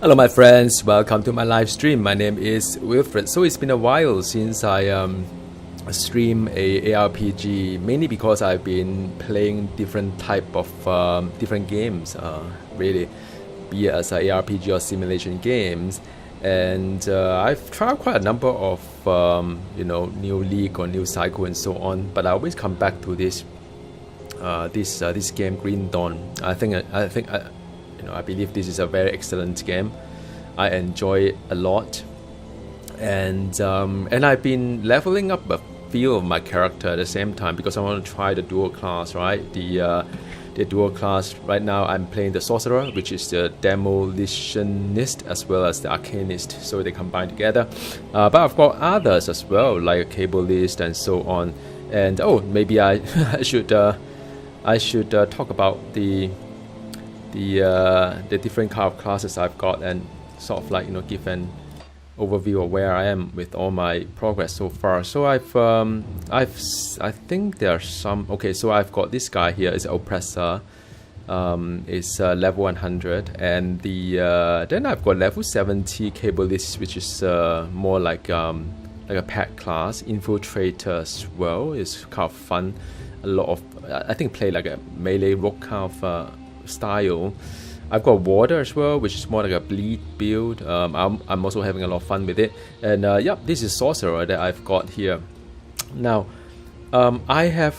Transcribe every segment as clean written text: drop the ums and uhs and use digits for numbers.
Hello my friends, welcome to my live stream. My name is Wilfred. So it's been a while since I stream a ARPG, mainly because I've been playing different type of different games, really, be it as a ARPG or simulation games. And I've tried quite a number of new league or new cycle and so on, but I always come back to this game, Green Dawn. I believe this is a very excellent game. I enjoy it a lot, and I've been leveling up a few of my character at the same time because I want to try the dual class, right? The dual class right now I'm playing the Sorcerer, which is the Demolitionist as well as the Arcanist, so they combine together. But I've got others as well, like Cableist and so on. And maybe I should talk about the different kind of classes I've got and sort of give an overview of where I am with all my progress so far. So I think there are some. Okay, so I've got this guy here is Oppressor, is level 100, and then I've got level 70 Cableist, which is more like a pet class. Infiltrator as well is kind of fun. A lot of I think play like a melee rock kind of style. I've got Water as well, which is more like a bleed build. I'm also having a lot of fun with it. And this is Sorcerer that I've got here. Now, I have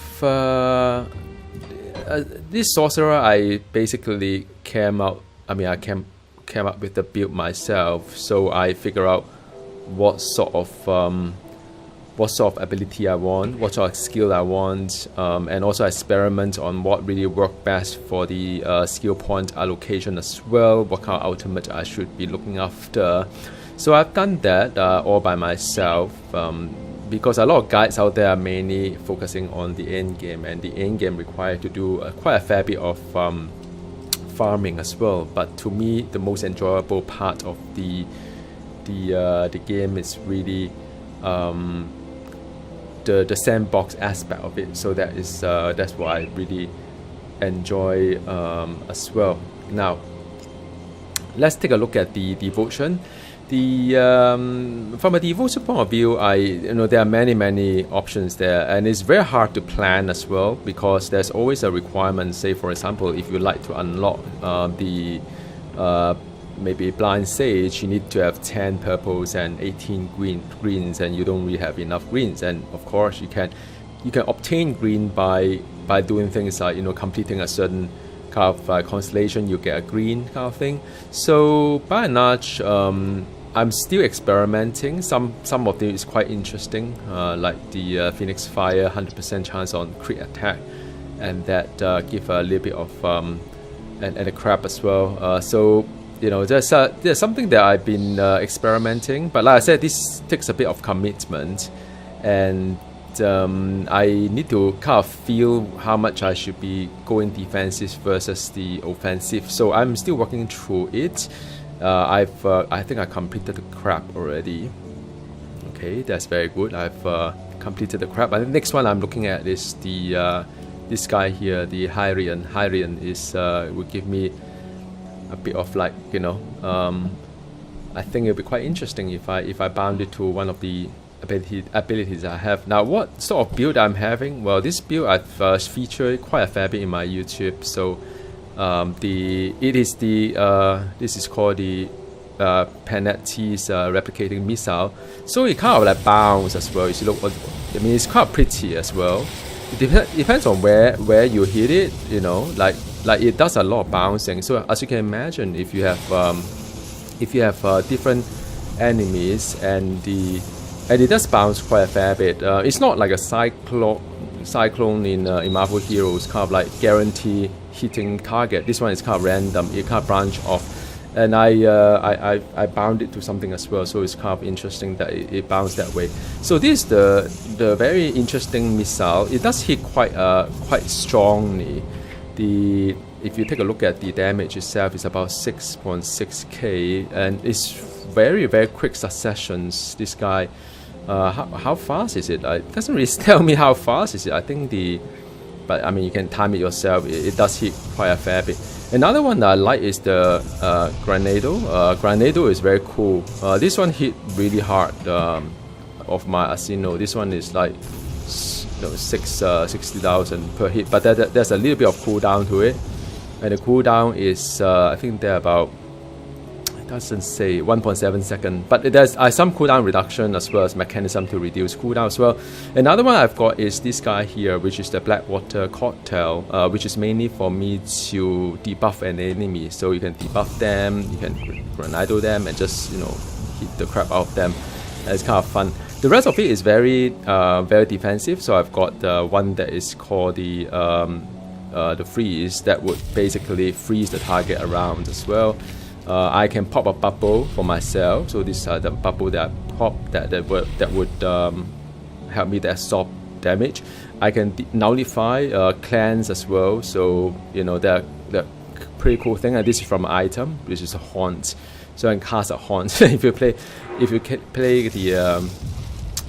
this Sorcerer. I basically came up with the build myself. So I figure out what sort of ability I want, what sort of skill I want, and also experiment on what really works best for the skill point allocation as well, what kind of ultimate I should be looking after. So I've done that all by myself, because a lot of guides out there are mainly focusing on the end game, and the end game requires to do quite a fair bit of farming as well. But to me, the most enjoyable part of the game is really the sandbox aspect of it. So that's what I really enjoy as well. Now let's take a look at the devotion. From a devotion point of view, there are many options there, and it's very hard to plan as well because there's always a requirement. Say for example, if you like to unlock maybe Blind Sage, you need to have 10 purples and 18 greens, and you don't really have enough greens. And of course you can obtain green by doing things like completing a certain kind of constellation, you get a green kind of thing. So by and large, I'm still experimenting. Some of them is quite interesting, like the Phoenix Fire, 100% chance on crit attack, and that give a little bit of and a crab as well. So there's something that I've been experimenting, but like I said, this takes a bit of commitment, and I need to kind of feel how much I should be going defensive versus the offensive. So I'm still working through it. I think I completed the crab already. Okay, that's very good. I've completed the crab. And the next one I'm looking at is this guy here, the Hyrian. Hyrian is will give me a bit of I think it'll be quite interesting if I bound it to one of the abilities I have. Now, what sort of build I'm having? Well, this build I've featured quite a fair bit in my YouTube. So this is called the Panetti's replicating missile. So it kind of like bounce as well. If you look, it's quite pretty as well. It depends on where you hit it. Like it does a lot of bouncing. So as you can imagine, if you have different enemies and it does bounce quite a fair bit. It's not like a cyclone in Marvel Heroes, kind of like guarantee hitting target. This one is kind of random. It kind of branch off, and I bound it to something as well. So it's kind of interesting that it bounced that way. So this is the very interesting missile. It does hit quite strongly. If you take a look at the damage itself, it's about 6.6k, and it's very quick successions. This guy, how fast is it? It doesn't really tell me how fast is it. I think but I mean you can time it yourself. It does hit quite a fair bit. Another one that I like is the Grenado. Grenado is very cool. This one hit really hard of my Asino. This one is like 60,000 per hit, but there's a little bit of cooldown to it, and the cooldown is I think they're about, it doesn't say, 1.7 seconds, but there's some cooldown reduction as well as mechanism to reduce cooldown as well. Another one I've got is this guy here, which is the Blackwater Cocktail, which is mainly for me to debuff an enemy. So you can debuff them, you can Grenado them, and just hit the crap out of them. It's kind of fun. The rest of it is very defensive. So I've got the one that is called the freeze, that would basically freeze the target around as well. I can pop a bubble for myself, so these are the bubble that I pop that would help me to absorb damage. I can nullify clans as well, so they're pretty cool thing. And this is from an item, which is a haunt, so I can cast a haunt. if you play the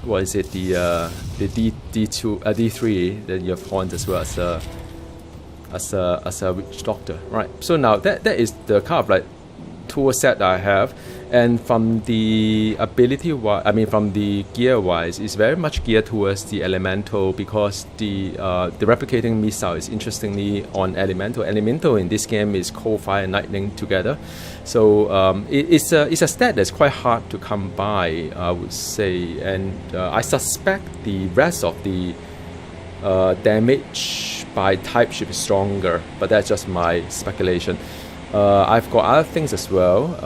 what is it, the D3, then you have haunt as well as a witch doctor, right? So now that is the kind of like tool set that I have, and from the ability wise, I mean from the gear wise, it's very much geared towards the elemental, because the replicating missile is interestingly on elemental. Elemental in this game is cold, fire, and lightning together, so it's a stat that's quite hard to come by, I would say, and I suspect the rest of the damage by type should be stronger, but that's just my speculation. I've got other things as well.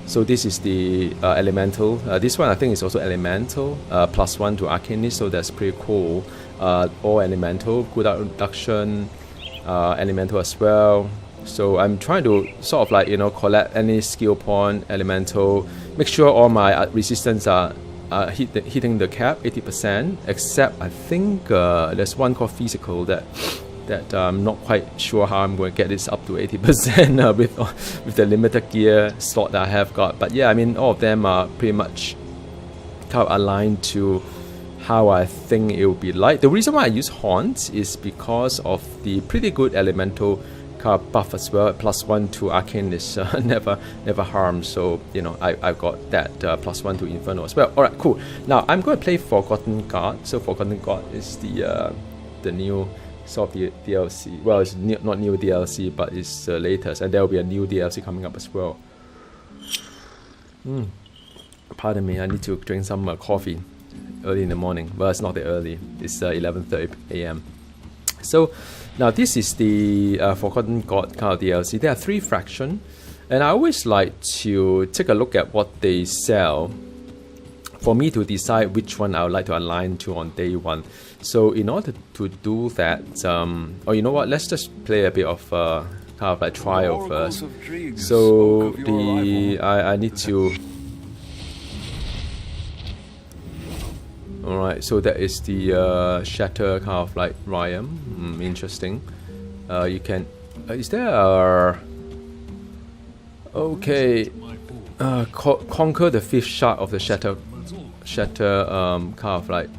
So this is the elemental. This one I think is also elemental, +1 to arcanist, so that's pretty cool. All elemental, good reduction, elemental as well. So I'm trying to sort of like collect any skill point, elemental, make sure all my resistance are hitting the cap 80%, except I think there's one called physical that I'm not quite sure how I'm going to get this up to 80% with the limited gear slot that I have got. But yeah, I mean all of them are pretty much kind of aligned to how I think it will be like. The reason why I use haunts is because of the pretty good elemental kind of buff as well. +1 to arcanist never harms. So I've got that +1 to inferno as well. Alright, cool. Now I'm going to play Forgotten God. So Forgotten God is the new sort of the DLC. Well, it's not new DLC, but it's the latest, and there will be a new DLC coming up as well. Pardon me, I need to drink some coffee early in the morning. Well, it's not that early, it's 11:30 AM. So now this is the Forgotten God kind of DLC. There are 3 fractions, and I always like to take a look at what they sell for me to decide which one I would like to align to on day 1. So in order to do that, oh, you know what? Let's just play a bit of kind of like trial first. So I need to. All right. So that is the shatter kind of like Rhyme. Interesting. You can. Is there a? Okay. Conquer the 5th shard of the shatter kind of like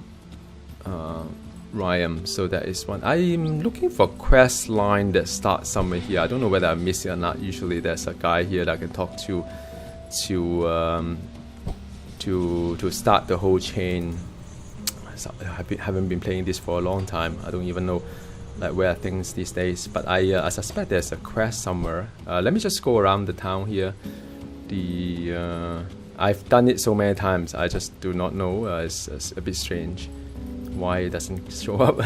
Rhyme. So that is one. I'm looking for quest line that starts somewhere here. I don't know whether I missed it or not. Usually there's a guy here that I can talk to start the whole chain. So I haven't been playing this for a long time. I don't even know like where are things these days, but I suspect there's a quest somewhere. Let me just go around the town here. I've done it so many times, I just do not know. It's a bit strange why it doesn't show up.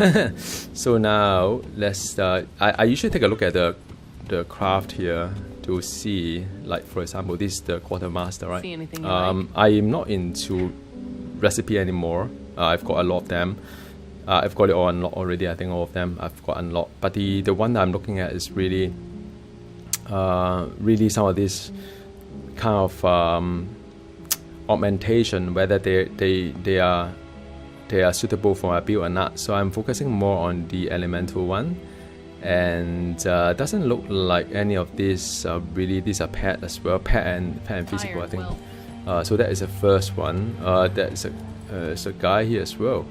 So now let's I usually take a look at the craft here to see, like for example, this is the quartermaster, right? See anything you I am not into recipe anymore. I've got a lot of them. I've got it all unlocked already. I think all of them I've got unlocked, but the one that I'm looking at is really some of this kind of augmentation, whether they are suitable for my build or not. So I'm focusing more on the elemental one, and doesn't look like any of these really. These are pet as well, pet and physical, I think. So that is the first one. There's a guy here as well.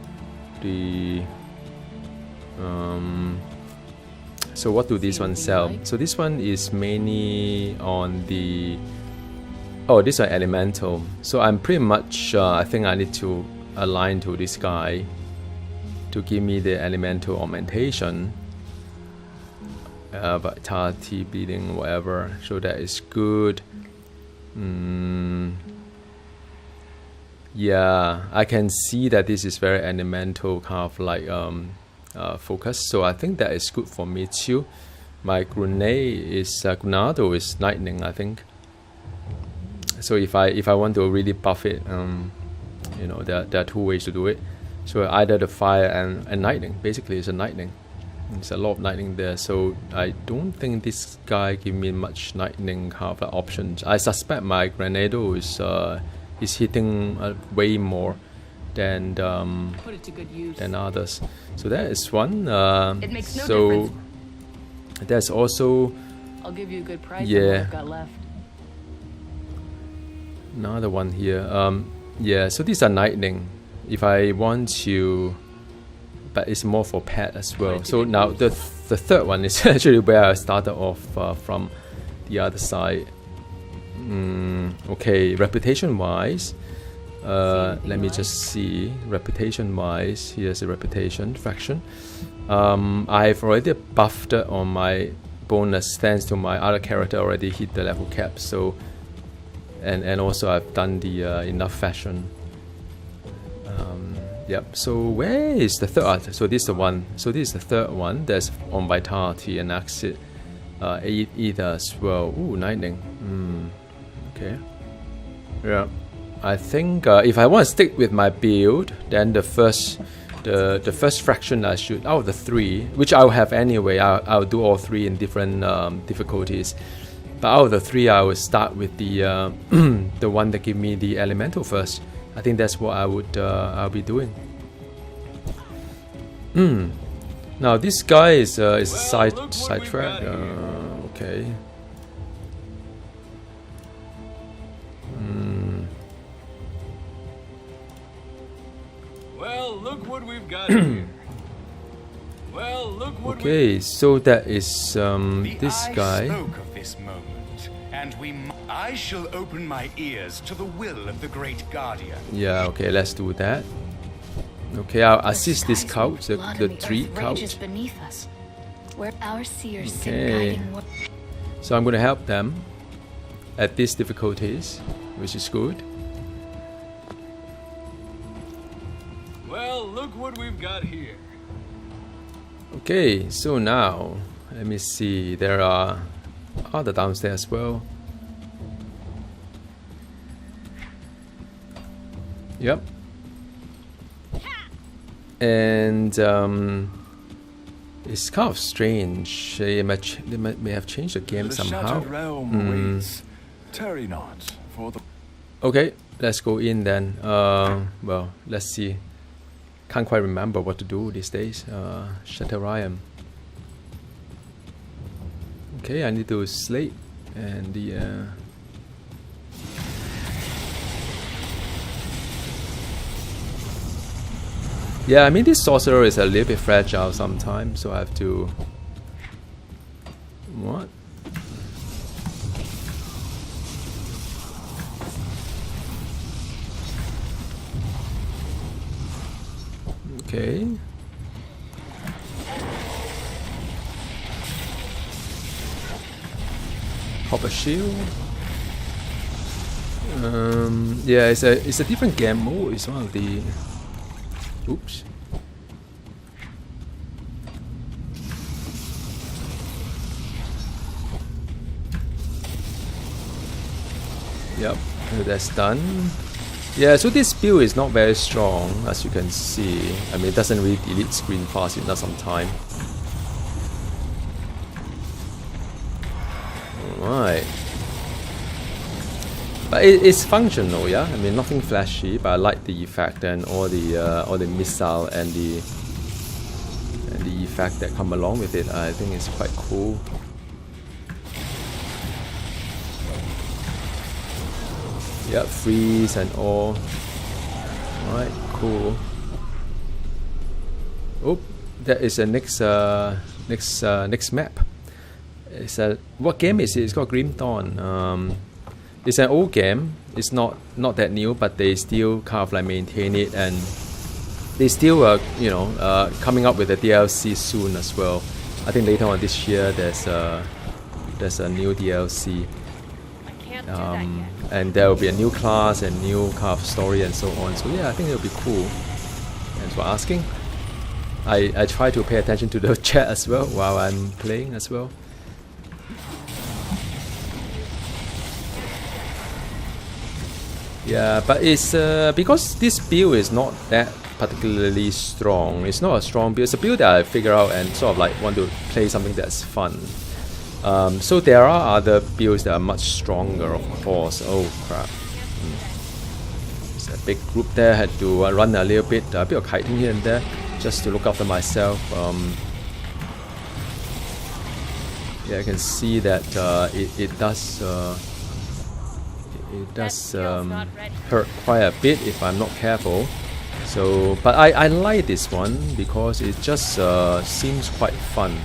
So what do this one sell? So this one is mainly on the, oh, this one elemental. So I'm pretty much, I think I need to align to this guy to give me the elemental augmentation. Vitality, bleeding, whatever. So that is good. Yeah, I can see that this is very elemental kind of like focus. So I think that is good for me too. My Grenado is lightning, I think. So if I want to really buff it, you know, there are two ways to do it. So either the fire and lightning. Basically, it's a lightning. There's a lot of lightning there, so I don't think this guy give me much lightning kind of options. I suspect my Grenado is hitting way more than others. So that is one. It makes no so difference. there's also, I'll give you a good price yeah, on what I've got left. another one here. Yeah, so these are lightning. If I want to, but it's more for pet as well. So now the third one is actually where I started off from the other side. Okay, reputation wise, let me just see. Reputation wise, here's a reputation fraction. I've already buffed on my bonus thanks to my other character already hit the level cap. So and also I've done the enough fashion. Yep, so where is the third? So this is the one. So this is the third one. That's on vitality and exit either as well. Ooh, lightning. Okay. Yeah, I think if I want to stick with my build, then the first fraction I should, out of the three, which I'll have anyway, I'll do all three in different difficulties. But out of the three, I will start with the the one that give me the elemental first. I think that's what I would I'll be doing. Now this guy is sidetrack. Okay. Well, look what we've got here. Well, look what Okay, so that is this guy. Spoke of this moment, and I shall open my ears to the will of the great guardian. Yeah, okay, let's do that. Okay, I'll assist this couch, the tree couch. Beneath us, where our seers sit Okay. guiding So I'm going to help them at these difficulties, which is good. Well, look what we've got here. Okay, so now let me see. There are other downstairs as well. Yep. And it's kind of strange. They may have changed the game The somehow. shattered realm waits. Tarry not for the. Okay, let's go in then. Well, let's see. Can't quite remember what to do these days. Shattered realm. Okay, I need to slate and the. Yeah, I mean this sorcerer is a little bit fragile sometimes, so I have to. What? Okay. Pop a shield. Yeah, it's a different game mode. It's one of the. Oops. Yep, that's done. Yeah, so this build is not very strong, as you can see. I mean, it doesn't really delete screen fast enough sometimes. Alright. But it's functional, yeah. I mean, nothing flashy, but I like the effect and all the missile and the effect that come along with it. I think it's quite cool. Yep, freeze and all. Alright, cool. Oh, that is a next map. It's a what game is it? It's called Grim Dawn. It's an old game. It's not that new, but they still kind of like maintain it, and they still coming up with a DLC soon as well. I think later on this year there's a new DLC. And there will be a new class and new kind of story and so on. So yeah, I think it'll be cool. Thanks for asking. I try to pay attention to the chat as well while I'm playing as well. Yeah, but it's because this build is not that particularly strong. It's not a strong build. It's a build that I figure out and sort of like want to play something that's fun. So there are other builds that are much stronger, of course. Oh crap! It's a big group there. Had to run a bit of kiting here and there, just to look after myself. Yeah, I can see that it does hurt quite a bit if I'm not careful. So, but I like this one because it just seems quite fun.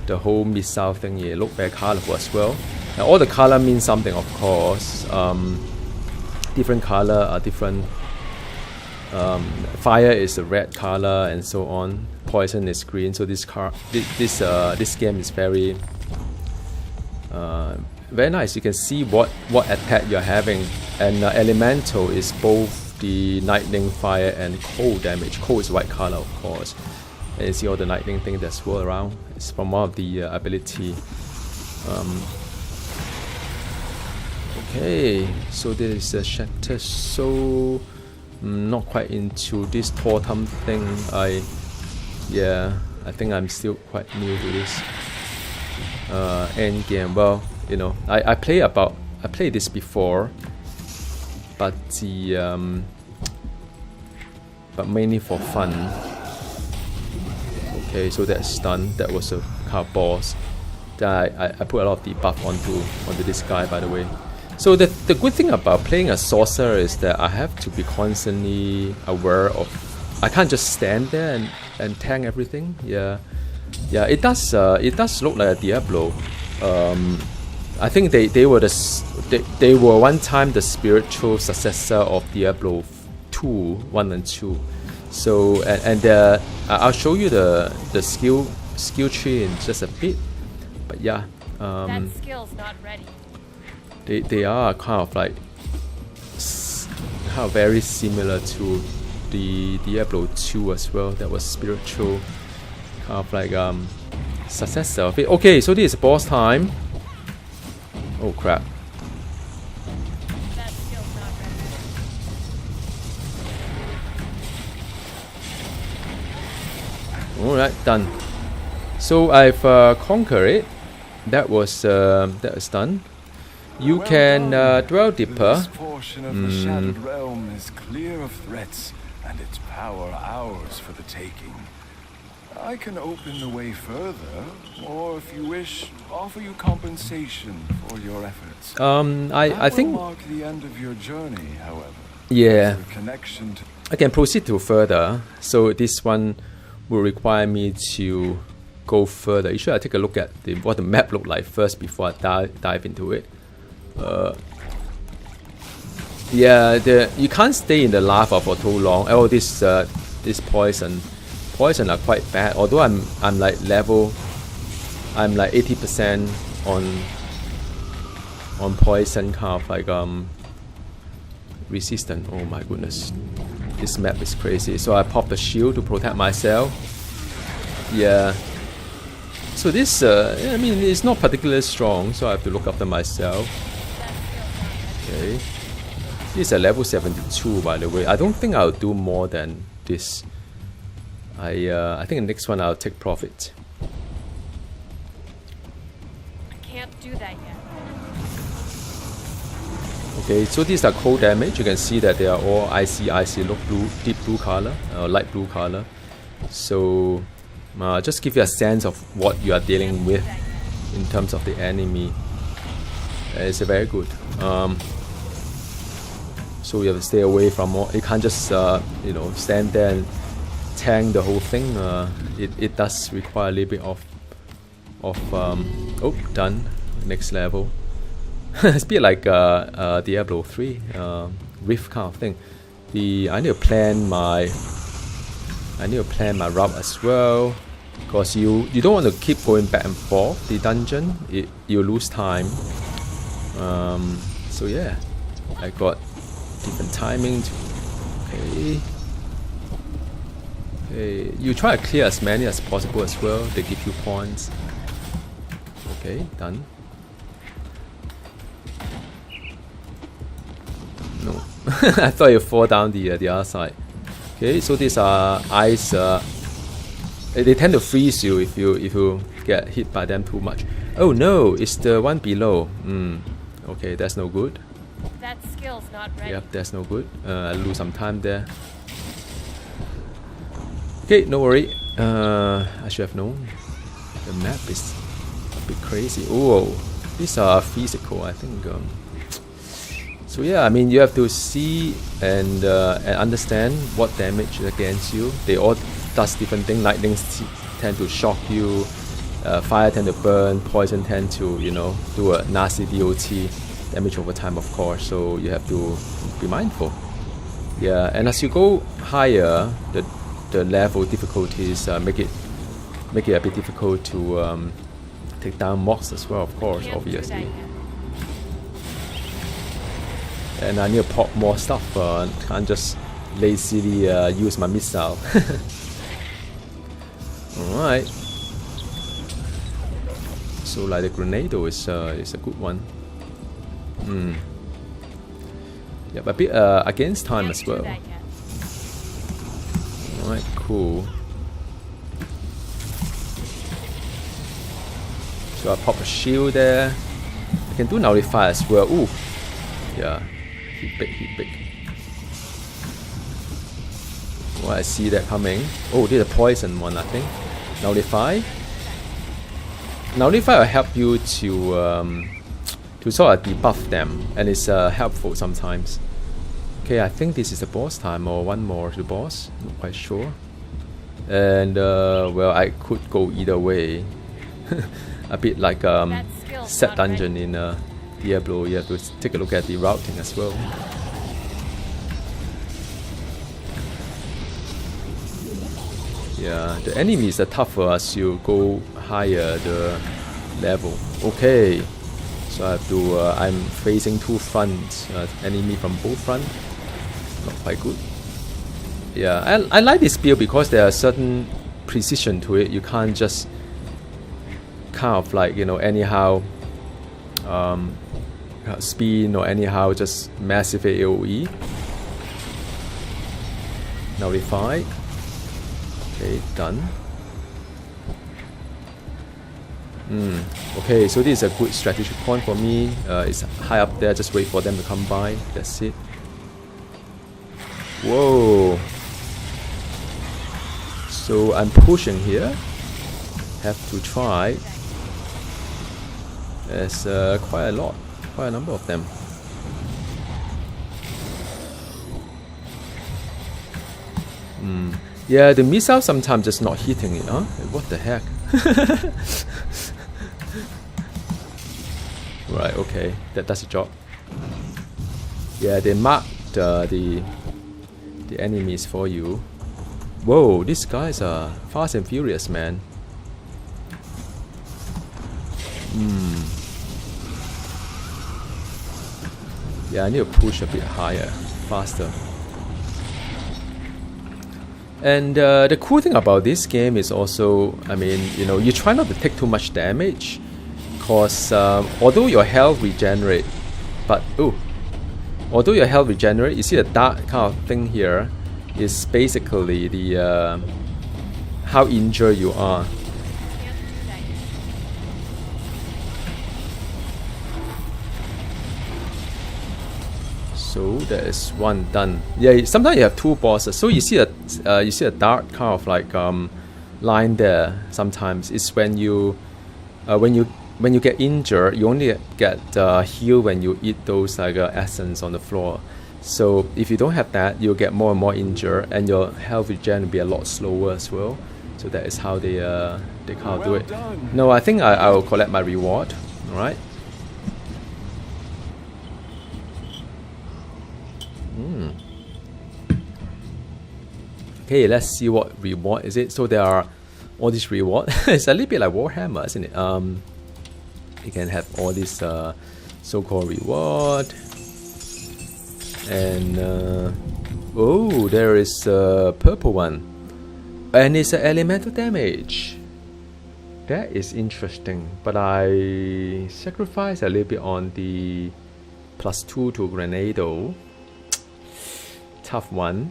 The whole missile thing here look very colorful as well. Now all the color means something, of course. Different color are different. Fire is a red color and so on. Poison is green. So this game is very very nice. You can see what attack you're having, and elemental is both the lightning, fire, and cold damage. Cold is white color, of course. And you see all the lightning thing that swirl around. It's from one of the ability. Okay, so there is a shatter. So not quite into this totem thing. I think I'm still quite new to this end game. Well, I played this before, but but mainly for fun. Okay, so that's done. That was a kind of boss. That I put a lot of debuff onto this guy, by the way. So the good thing about playing a sorcerer is that I have to be constantly aware of. I can't just stand there and tank everything. Yeah, it does look like a Diablo. I think they were one time the spiritual successor of Diablo 1 and 2. So and I'll show you the skill tree in just a bit, but yeah, that skill's not ready. They are kind of like very similar to the Diablo 2 as well. That was spiritual, kind of like successor of it. Okay, so this is boss time. Oh crap! That skill's not ready. Alright, done. So I've conquered it. That was done. You can dwell deeper. This portion of the shattered realm is clear of threats, and its power ours for the taking. I can open the way further, or if you wish, offer you compensation for your efforts. I think will mark the end of your journey, however. yeah, The connection to I can proceed to further. So this one will require me to go further. You should take a look at what the map looked like first before I dive into it. Yeah, you can't stay in the lava for too long. Oh, this poison are quite bad. Although I'm like 80% on poison, kind of like resistant. Oh my goodness, this map is crazy. So I popped a shield to protect myself. Yeah. So this, I mean, it's not particularly strong, so I have to look after myself. Okay. This is a level 72, by the way. I don't think I'll do more than this. I think the next one I'll take profit. I can't do that yet. Okay, so these are cold damage. You can see that they are all icy, look blue, deep blue color, light blue color. So just give you a sense of what you are dealing with in terms of the enemy. It's very good. So you have to stay away from all. You can't just stand there tank the whole thing, it does require a little bit of oh, done. Next level. It's a bit like Diablo 3 Rift kind of thing. I need to plan my route as well, because you don't want to keep going back and forth the dungeon. You lose time. So yeah, I got different timing. Okay. You try to clear as many as possible as well. They give you points. Okay, done. No, I thought you fall down the other side. Okay, so these are ice. They tend to freeze you if you get hit by them too much. Oh no, it's the one below. Okay, that's no good. That skill's not ready. Yep, that's no good. I lose some time there. Okay, no worry. I should have known. The map is a bit crazy. Oh, these are physical, I think. So yeah, I mean, you have to see and understand what damage against you. They all does different things. Lightning tend to shock you. Fire tend to burn. Poison tend to, you know, do a nasty DOT damage over time, of course. So you have to be mindful. Yeah, and as you go higher, the level difficulties make it a bit difficult to take down mobs as well, of course, obviously. And I need to pop more stuff. Can't just lazily use my missile. Alright. So like the Grenado is a good one. Yeah, but a bit against time as well. Alright, cool. So I pop a shield there. I can do nullify as well. Ooh. Yeah. Hit big. Oh, I see that coming. Oh, there's a poison one, I think. Nullify. Nullify will help you to sort of debuff them, and it's helpful sometimes. Okay, I think this is the boss time, or one more to boss. Not quite sure. And well, I could go either way. A bit like set dungeon in Diablo. You have to take a look at the routing as well. Yeah, the enemies are tougher as you go higher the level. Okay, so I have to. I'm facing two fronts. Enemy from both fronts. Not quite good. Yeah, I like this build because there are certain precision to it. You can't just kind of like, you know, anyhow spin or anyhow just massive AoE. Nullify. Okay, done. Okay, so this is a good strategic point for me. It's high up there, just wait for them to come by. That's it. Whoa. So I'm pushing here. Have to try. There's quite a number of them. Yeah, the missile sometimes just not hitting it, huh? What the heck? Right, okay, that does the job. Yeah, they marked the enemies for you. Whoa, these guys are fast and furious, man. Yeah, I need to push a bit higher, faster. And the cool thing about this game is also, I mean, you know, you try not to take too much damage, because although your health regenerate, you see the dark kind of thing here is basically the how injured you are. So there is one done. Yeah, sometimes you have two bosses. So you see a dark kind of like line there. Sometimes it's when you get injured, you only get heal when you eat those like essence on the floor. So if you don't have that, you'll get more and more injured, and your health regen will be a lot slower as well. So that is how they can't do it. Done. No, I think I will collect my reward. All right. Okay, let's see what reward is it. So there are all these reward. It's a little bit like Warhammer, isn't it? You can have all this so-called reward, and oh, there is a purple one, and it's an elemental damage. That is interesting, but I sacrifice a little bit on the +2 to Grenado. Tough one.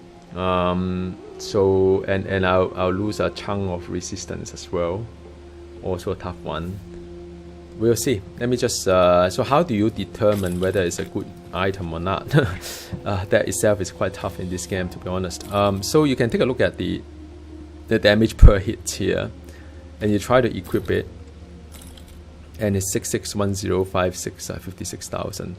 So and I'll lose a chunk of resistance as well. Also a tough one. We'll see. Let me just so how do you determine whether it's a good item or not? That itself is quite tough in this game, to be honest. So you can take a look at the damage per hit here, and you try to equip it, and it's 661056 56,000.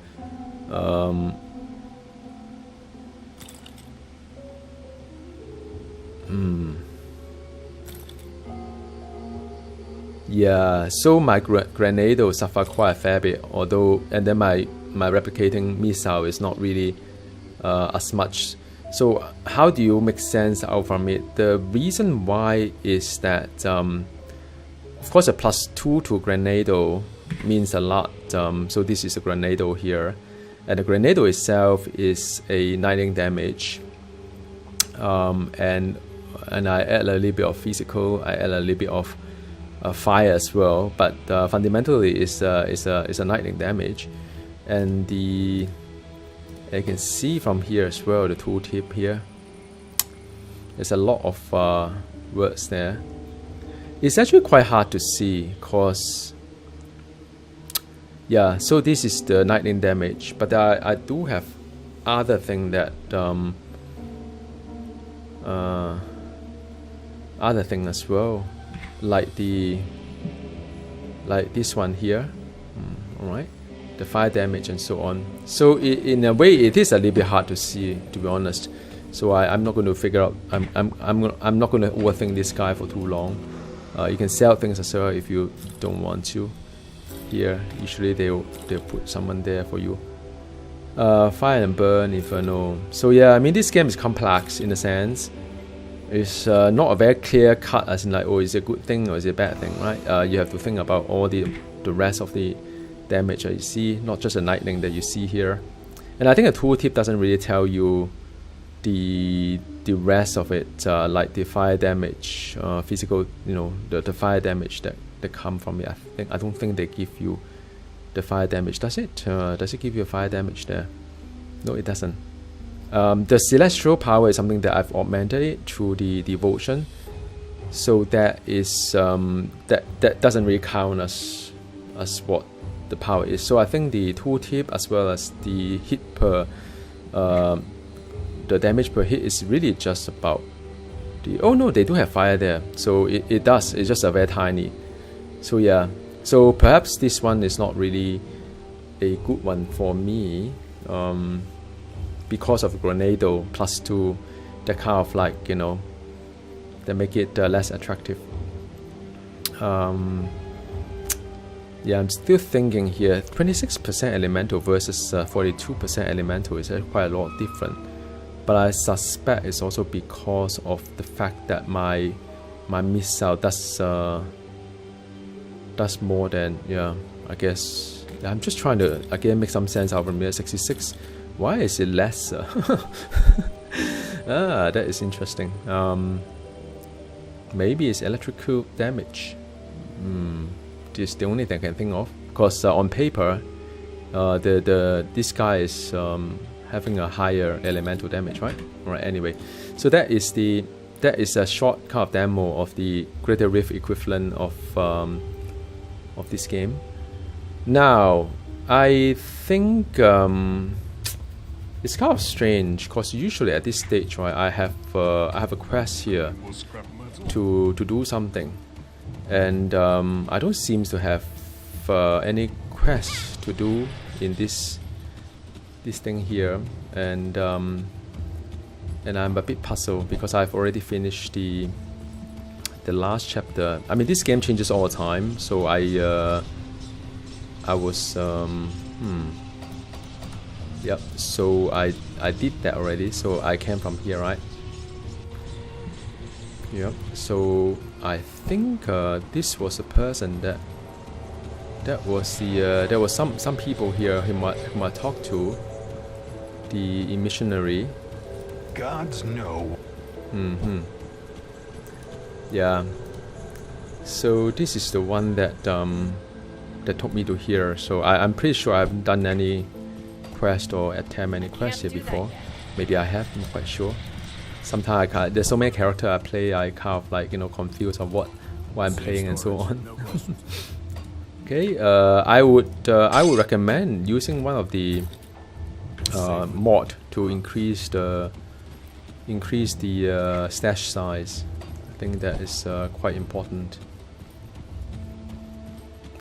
Yeah, so my Grenado suffer quite a fair bit, although, and then my replicating missile is not really as much. So how do you make sense out from it? The reason why is that of course a +2 to Grenado means a lot. So this is a Grenado here, and the Grenado itself is a 19 damage, and I add a little bit of physical, I add a little bit of fire as well, but fundamentally it's a lightning damage. And you can see from here as well, the tooltip here, there's a lot of words there. It's actually quite hard to see, cause yeah, so this is the lightning damage, but I do have other thing that other thing as well, like this one here. All right, the fire damage and so on. So in a way, it is a little bit hard to see, to be honest. So I'm not going to figure out. I'm not going to overthink this guy for too long. You can sell things as well if you don't want to. Here, usually they'll put someone there for you. Fire and burn, inferno. So yeah, I mean this game is complex in a sense. It's not a very clear cut as in like, oh, is it a good thing or is it a bad thing, right? You have to think about all the rest of the damage that you see, not just the lightning that you see here. And I think a tooltip doesn't really tell you the rest of it, like the fire damage, physical, the fire damage that come from it. I don't think they give you the fire damage. Does it? Does it give you a fire damage there? No, it doesn't. The celestial power is something that I've augmented it through the devotion, so that is that doesn't really count as what the power is. So I think the tooltip as well as the hit per the damage per hit is really just about the, oh no, they do have fire there, so it does, it's just a very tiny. So yeah, so perhaps this one is not really a good one for me, because of Grenado +2, that kind of like, that make it less attractive. Yeah, I'm still thinking here, 26% elemental versus 42% elemental is quite a lot different. But I suspect it's also because of the fact that my missile does more than, I guess. I'm just trying to again make some sense out of it. 66. Why is it less? That is interesting. Maybe it's electrical damage. This is the only thing I can think of. Because on paper, this guy is having a higher elemental damage, right? Alright. Anyway, so that is a short kind of demo of the Greater Rift equivalent of this game. Now, I think it's kind of strange because usually at this stage, right, I have a quest here to do something, and I don't seem to have any quest to do in this this thing here, and I'm a bit puzzled because I've already finished the last chapter. I mean, this game changes all the time, so I was yep. So I did that already. So I came from here, right? Yep. So I think this was a person that was the there was some people here whom I talked to. The missionary. Gods know. Yeah. So this is the one that that took me to here. So I'm pretty sure I haven't done any quest or attempt any quest here before. Maybe I have. I'm not quite sure. Sometimes there's so many characters I play. I kind of like confused of what I'm playing and so on. Okay. I would recommend using one of the mod to increase the stash size. I think that is quite important.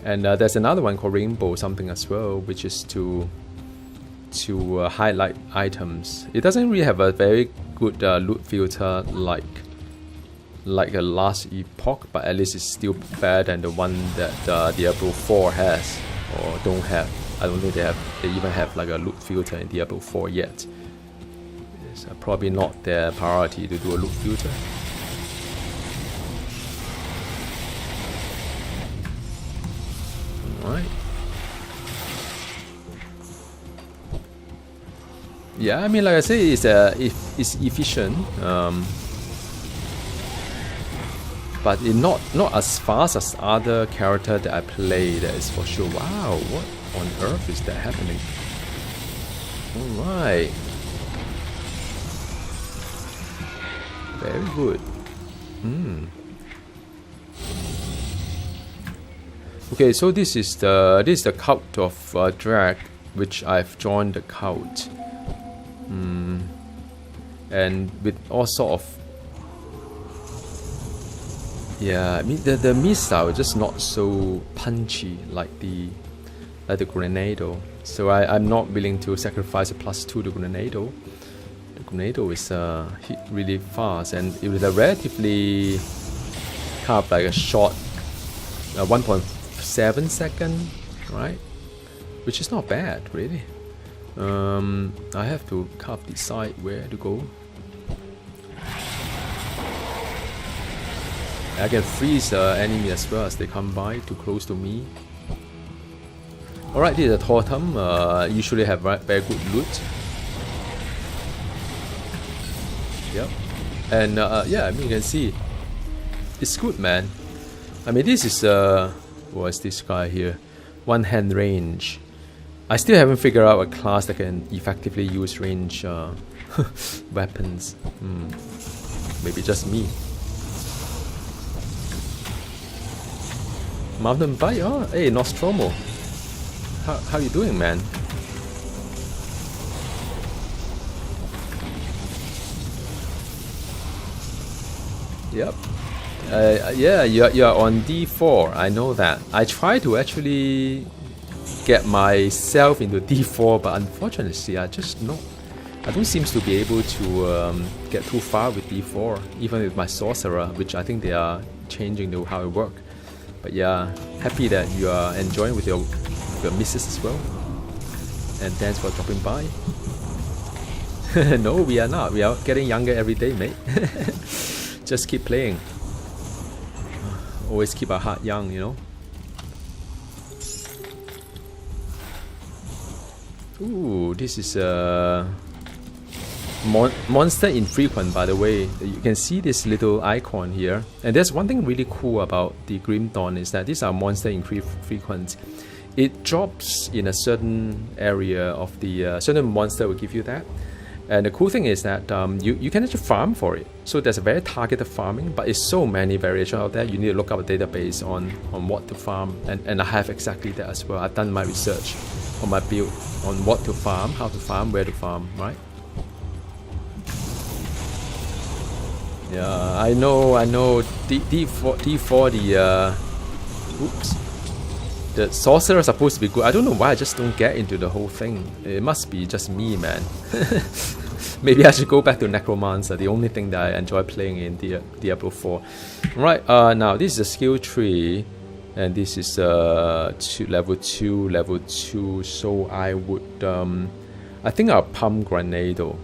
And there's another one called Rainbow something as well, which is to highlight items. It doesn't really have a very good loot filter like the last epoch, but at least it's still better than the one that Diablo 4 has or don't have. I don't think they even have like a loot filter in Diablo 4 yet. It's probably not their priority to do a loot filter. Alright. Yeah, I mean, like I say, it's efficient, but it not as fast as other character that I play. That is for sure. Wow, what on earth is that happening? All right, very good. Okay, so this is the cult of drag, which I've joined the cult. And with all sort of, yeah, I mean the missile is just not so punchy like the Grenado. So I'm not willing to sacrifice a +2 to Grenado. The Grenado is hit really fast, and it was a relatively kind of like a short 1.7 second, right? Which is not bad really. I have to kind of decide where to go. I can freeze enemy as well as they come by too close to me. Alright, this is a totem. Usually have very good loot. Yep. And yeah, I mean, you can see it's good, man. I mean, this is what's this guy here? One hand range. I still haven't figured out a class that can effectively use range weapons. Maybe just me. Mountain bike? Oh, hey, Nostromo. How you doing, man? Yep. Yeah, you're on D4. I know that. I try to actually get myself into D4, but unfortunately, I don't seem to be able to get too far with D4, even with my Sorcerer, which I think they are changing how it works. But yeah, happy that you are enjoying with your misses as well. And thanks for dropping by. No, we are not. We are getting younger every day, mate. Just keep playing. Always keep our heart young, you know. Ooh, this is a monster infrequent, by the way. You can see this little icon here, and there's one thing really cool about the Grim Dawn is that these are monster infrequent. It drops in a certain area of the certain monster will give you that, and the cool thing is that you can actually farm for it. So there's a very targeted farming, but it's so many variations out there. You need to look up a database on what to farm, and I have exactly that as well. I've done my research on my build on what to farm, how to farm, where to farm, right? Yeah, I know. D4 the oops. The Sorcerer is supposed to be good. I don't know why I just don't get into the whole thing. It must be just me, man. Maybe I should go back to Necromancer, the only thing that I enjoy playing in Diablo 4. Right, now this is a skill tree, and this is level 2, so I would, I think I'll pump Grenado.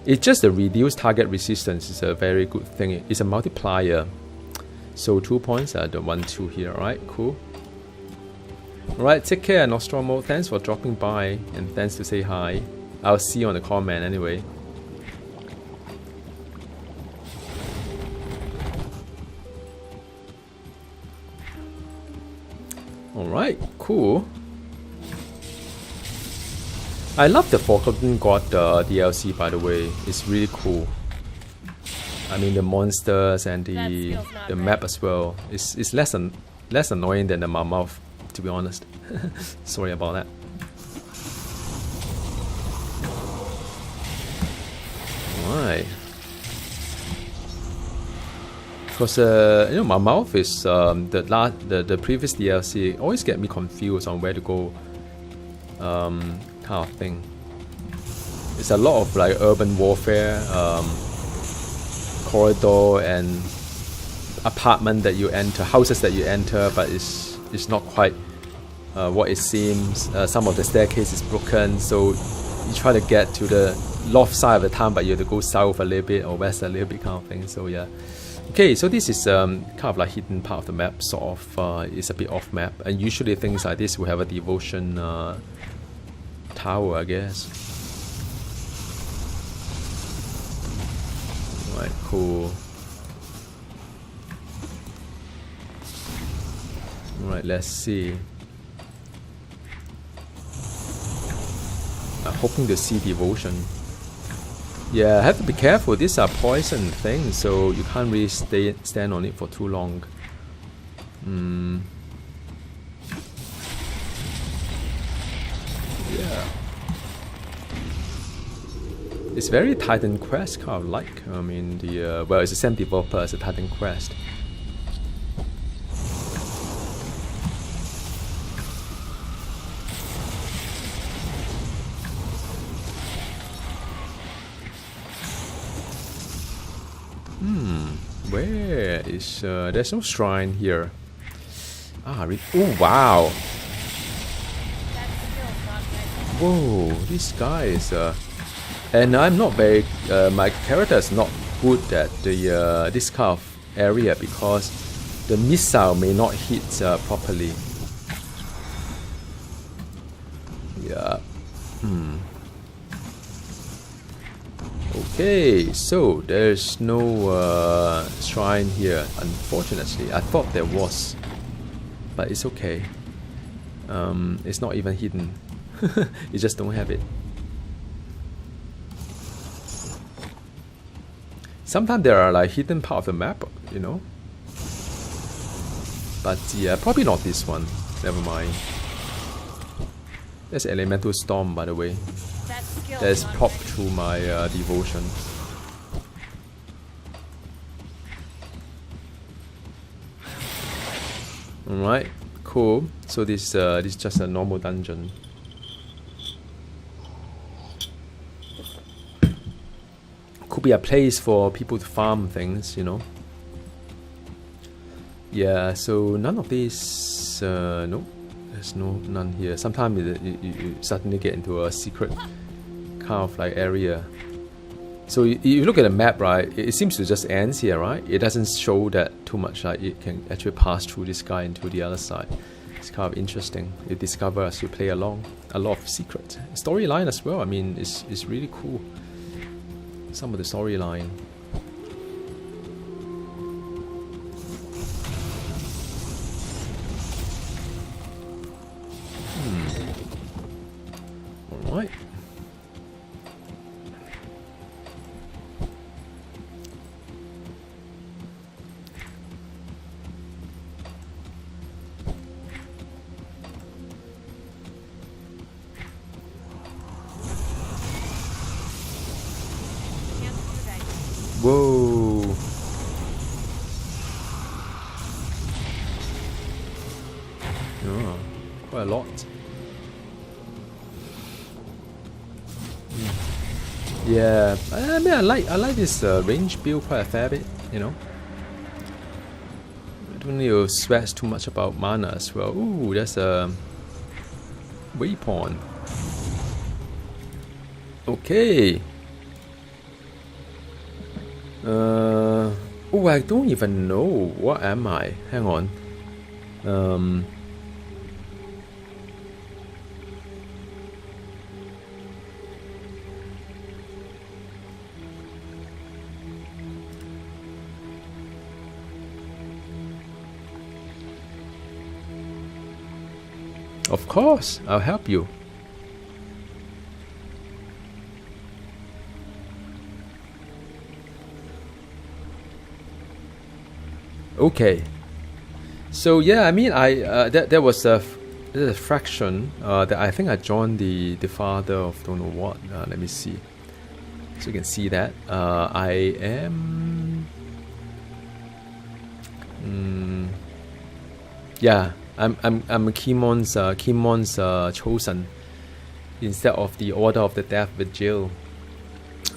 It's just the reduced target resistance is a very good thing. It's a multiplier. So 2 points, the 1, 2 here, alright, cool. Alright, take care, Nostromo. Thanks for dropping by, and thanks to say hi. I'll see you on the comment anyway. Alright, cool. I love the Forgotten God DLC, by the way. It's really cool. I mean, the monsters and the map as well. It's less annoying than the Mammoth, to be honest. Sorry about that. Alright. Because you know, Mammoth is the previous DLC always get me confused on where to go. Kind of thing. It's a lot of like urban warfare, corridor and apartment that you enter, houses that you enter, but it's not quite what it seems. Some of the staircase is broken, so you try to get to the north side of the town, but you have to go south a little bit or west a little bit, kind of thing. So yeah. Okay, so this is kind of like hidden part of the map, sort of. It's a bit off map, and usually things like this will have a devotion tower, I guess. Right, cool. Right, let's see. I'm hoping to see devotion. Yeah, I have to be careful. These are poison things, so you can't really stand on it for too long. Yeah. It's very Titan Quest kind of like. I mean, well, it's the same developer as the Titan Quest. Where is there's no shrine here. Oh wow. Whoa, this guy is and I'm not very my character is not good at the this kind of area because the missile may not hit properly. Yeah. Okay, so there's no shrine here, unfortunately. I thought there was, but it's okay. It's not even hidden. You just don't have it. Sometimes there are like hidden part of the map, you know. But yeah, probably not this one. Never mind. There's Elemental Storm, by the way. That's prop to my devotion. Alright, cool. So this is just a normal dungeon. Could be a place for people to farm things, you know. Yeah, so none of these. Nope, there's none here. Sometimes you suddenly get into a secret kind of like area. So you look at the map, right? It seems to just ends here, right? It doesn't show that too much. Like it can actually pass through this guy into the other side. It's kind of interesting. You discover as you play along a lot of secret storyline as well. I mean, it's really cool. Some of the storyline. All right. Whoa. quite a lot. Yeah, I mean I like this range build quite a fair bit, you know. I don't need to stress too much about mana as well. Ooh, that's a waypoint. Okay. Oh, I don't even know. What am I? Hang on. Of course, I'll help you. Okay. So yeah, I mean, there was a fraction that I think I joined the father of don't know what. Let me see. So you can see that I am. Yeah, I'm Kimon's chosen instead of the Order of the Death Vigil,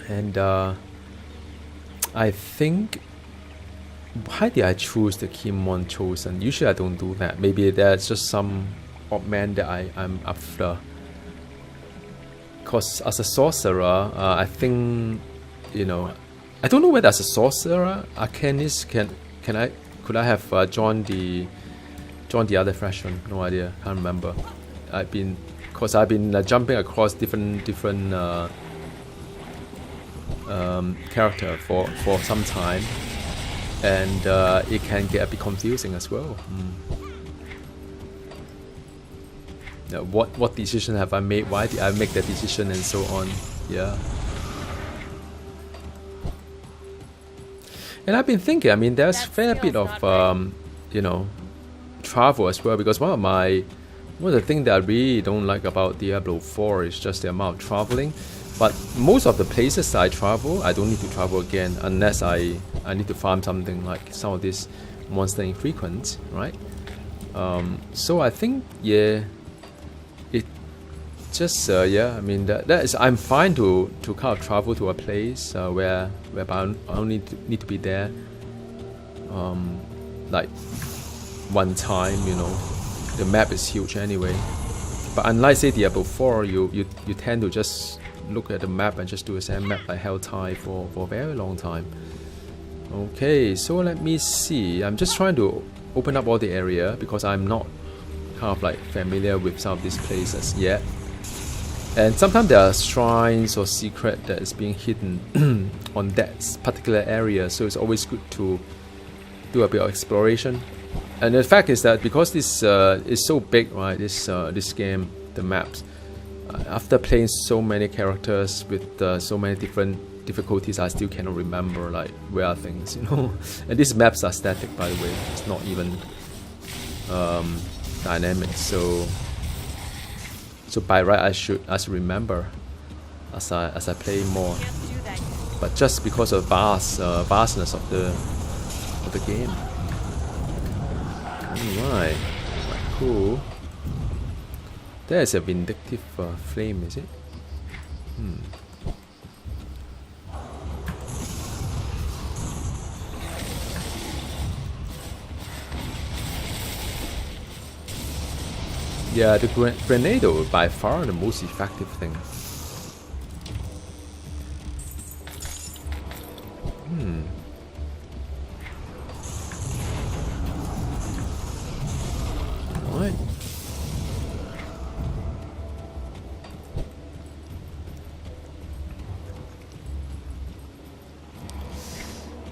and I think. Why did I choose the Kimon chosen? Usually I don't do that. Maybe there's just some odd man that I'm after. Because as a sorcerer, I think, you know, I don't know whether as a sorcerer, Arcanist could I have joined the other faction? No idea. Can't remember. I've been jumping across different character for some time. And it can get a bit confusing as well. Now, what decision have I made? Why did I make that decision, and so on? Yeah. And I've been thinking. I mean, there's fair bit of you know, travel as well, because one of the things that I really don't like about Diablo 4 is just the amount of traveling. But most of the places I travel, I don't need to travel again unless I need to farm something like some of these monster infrequent, right? So I think, yeah, it just yeah. I mean that is, I'm fine to kind of travel to a place whereby I only need to be there like one time. You know, the map is huge anyway. But unlike say Diablo 4, you tend to just look at the map and just do the same map like Helltide for a very long time. Okay, so let me see. I'm just trying to open up all the area because I'm not kind of like familiar with some of these places yet. And sometimes there are shrines or secret that is being hidden on that particular area, so it's always good to do a bit of exploration. And the fact is that because this is so big, right? This game, the maps. After playing so many characters with so many different difficulties, I still cannot remember like where are things, you know. And these maps are static, by the way. It's not even dynamic. So by right, I should remember as I play more. But just because of vastness of the game. Alright, cool. There's a vindictive flame, is it? Yeah, the Grenado by far the most effective thing. Alright.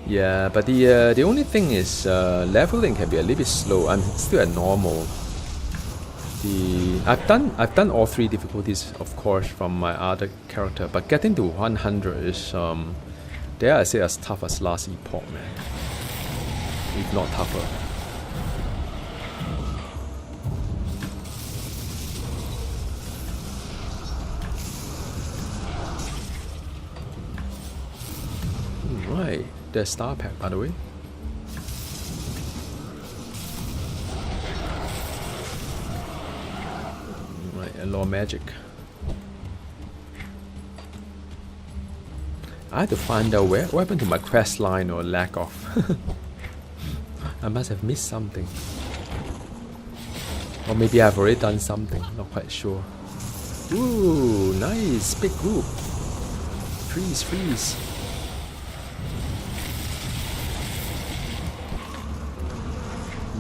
Yeah, but the only thing is leveling can be a little bit slow. I'm still at normal. I've done all three difficulties, of course, from my other character, but getting to 100 is dare I say as tough as last epoch, man. If not tougher. Right. There's star pack, by the way. a lot of magic. I had to find out what happened to my quest line or lack of. I must have missed something. Or maybe I've already done something, not quite sure. Ooh, nice, big group. Freeze, freeze.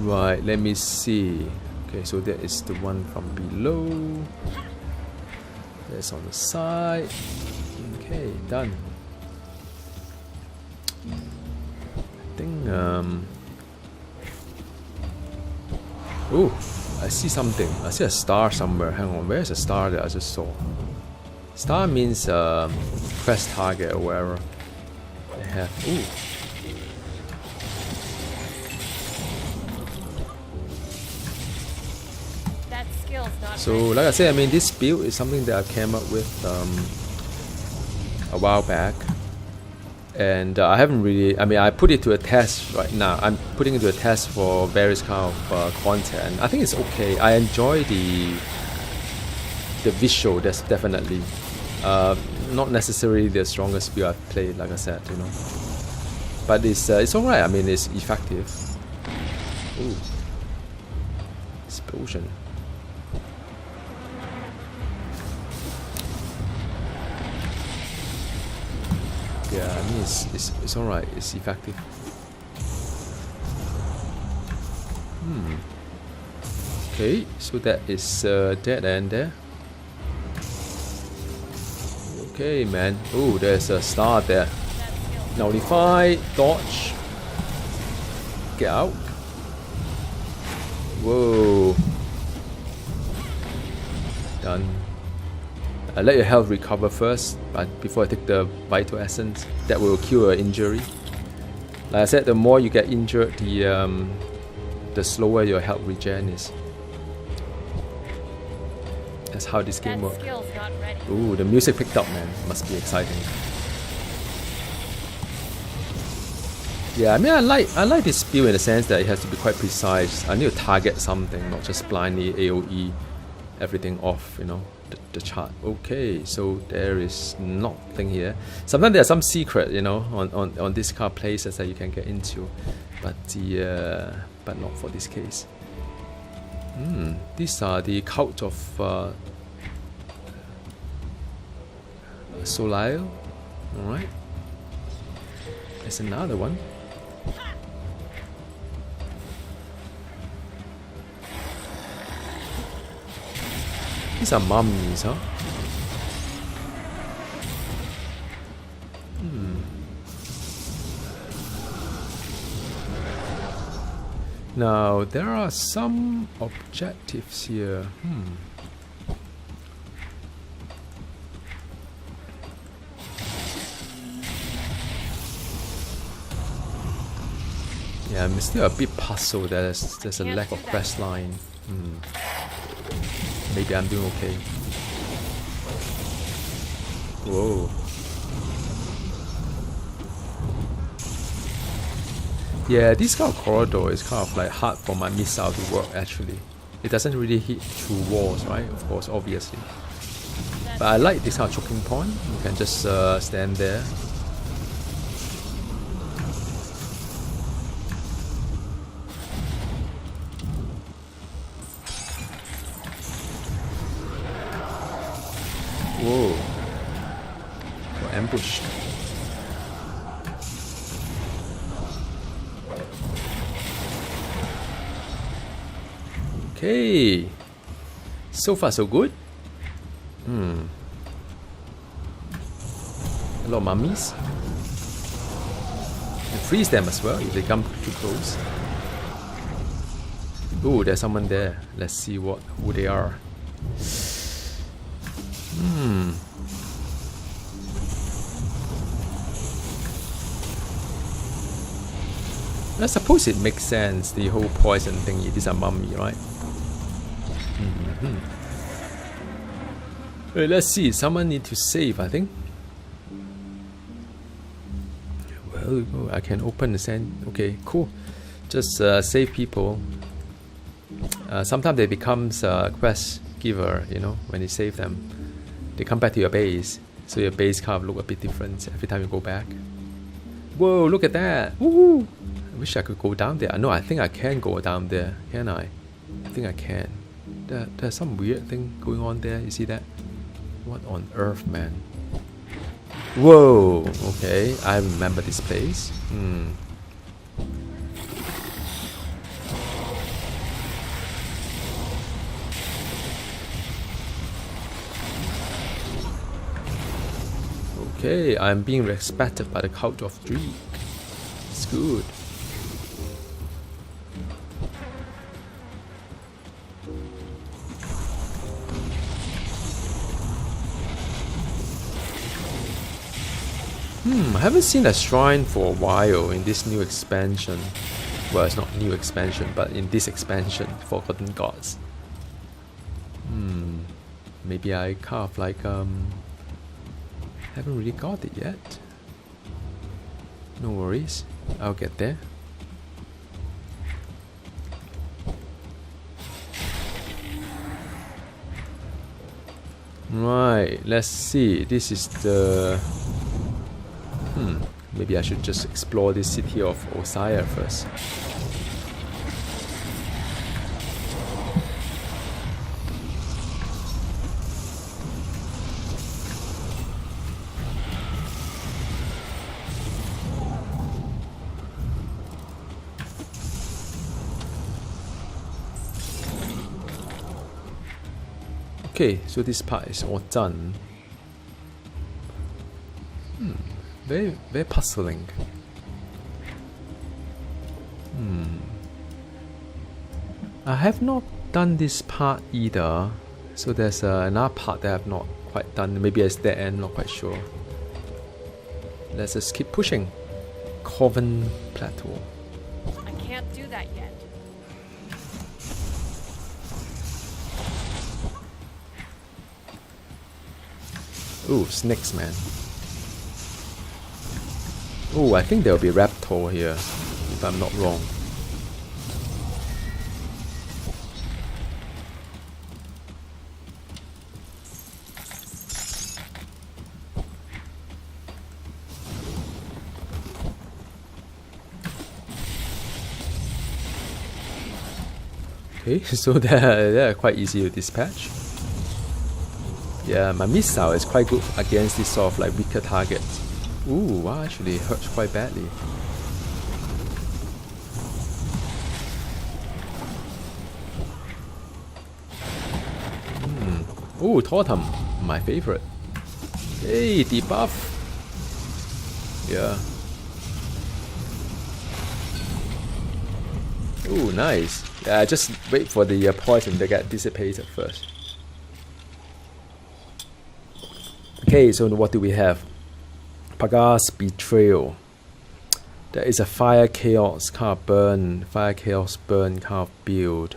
Right, let me see. Okay, so that is the one from below. That's on the side. Okay, done. I think oh, I see something. I see a star somewhere. Hang on, where's the star that I just saw? Star means quest target or wherever they have. Ooh. That skill's not So, ready. like I said, I mean, this build is something that I came up with a while back, and I haven't really. I mean, I put it to a test right now. I'm putting it to a test for various kind of content. I think it's okay. I enjoy the visual. That's definitely not necessarily the strongest build I've played. Like I said, you know, but it's alright. I mean, it's effective. Ooh, explosion. Yeah, I mean it's alright, it's effective. Okay, so that is dead end there. Okay, man. Oh, there's a star there. That skill's Nullify, dodge. Get out. Whoa. Done. I let your health recover first, but before I take the vital essence, that will cure an injury. Like I said, the more you get injured, the slower your health regen is. That's how this game that works. skill's not ready. Ooh, the music picked up, man. Must be exciting. Yeah, I mean, I like this build in the sense that it has to be quite precise. I need to target something, not just blindly AOE everything off, you know, the chart. Okay, so there is nothing here. Sometimes there's some secret, you know, on this kind of places that you can get into, but but not for this case. These are the cult of Solile. All right. There's another one. These are mummies, huh? Now, there are some objectives here. Yeah, I'm still a bit puzzled. There's a Can't lack do of that. quest line. Maybe I'm doing okay. Whoa. Yeah, this kind of corridor is kind of like hard for my missile to work actually. It doesn't really hit through walls, right? Of course, obviously. But I like this kind of choking point. You can just stand there. Whoa. Got ambushed. Okay. So far so good. A lot of mummies. And freeze them as well if they come too close. Ooh, there's someone there. Let's see who they are. I suppose it makes sense, the whole poison thingy. These are mummy, right? Let's see, someone need to save, I think. Well, I can open the sand. Okay, cool. Just save people. Sometimes they becomes quest giver, you know, when you save them. They come back to your base, so your base kind of look a bit different every time you go back. Whoa, look at that! Woohoo! I wish I could go down there. No, I think I can go down there, can I? I think I can. There's some weird thing going on there, you see that? What on earth, man? Whoa! Okay, I remember this place. Okay, I'm being respected by the cult of Dreek. It's good. I haven't seen a shrine for a while in this new expansion. Well, it's not new expansion, but in this expansion, Forgotten Gods. Maybe I kind of like haven't really got it yet. No worries, I'll get there. Right, let's see. This is the... maybe I should just explore this city of Sorcerer first. Okay, so this part is all done. Very puzzling. I have not done this part either. So there's another part that I have not quite done. Maybe it's the end, not quite sure. Let's just keep pushing. Coven Plateau. I can't do that yet. Ooh, snakes, man. Oh, I think there'll be raptor here, if I'm not wrong. Okay, so they're quite easy to dispatch. Yeah, my missile is quite good against this sort of like weaker targets. Ooh, wow, actually it hurts quite badly. Ooh, Totem, my favorite. Hey, debuff. Yeah. Ooh, nice. Yeah, just wait for the poison to get dissipated first. Okay, so what do we have? Pagas Betrayal. There is a Fire Chaos kind of burn, Fire Chaos burn kind of build.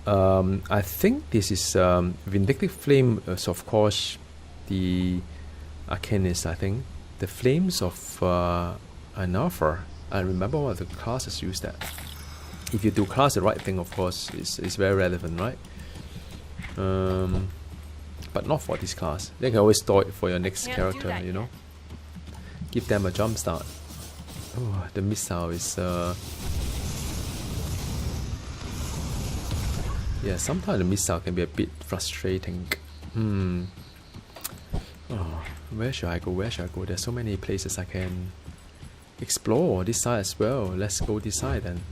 I think this is Vindictive Flame, so of course the Arcanist, I think. The Flames of Another. I remember one of the classes use that. If you do class the right thing, of course, it's very relevant, right? But not for this class. They can always store it for your next character, you know? Give them a jump start. Oh, the missile is... yeah, sometimes the missile can be a bit frustrating. Oh, where should I go? Where should I go? There's so many places I can explore. This side as well. Let's go this side then.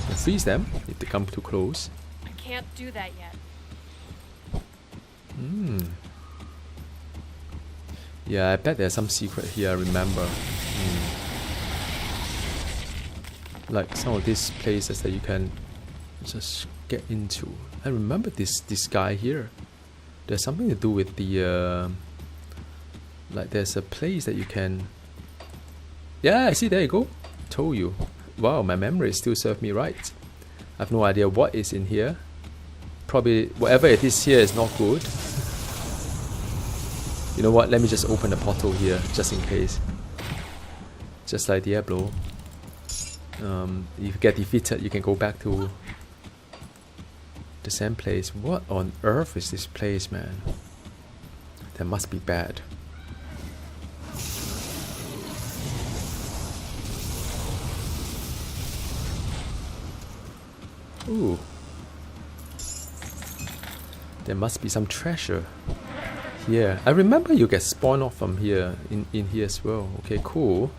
And freeze them if they come too close. I can't do that yet. Yeah, I bet there's some secret here, I remember. Like some of these places that you can just get into. I remember this guy here. There's something to do with the like there's a place that you can... Yeah, I see, there you go. Told you. Wow, my memory still serves me right. I have no idea what is in here. Probably whatever it is here is not good. You know what, let me just open the portal here, just in case. Just like Diablo. If you get defeated, you can go back to The same place. What on earth is this place, man? That must be bad. Ooh. There must be some treasure here. I remember you get spawned off from here, in here as well. Okay, cool.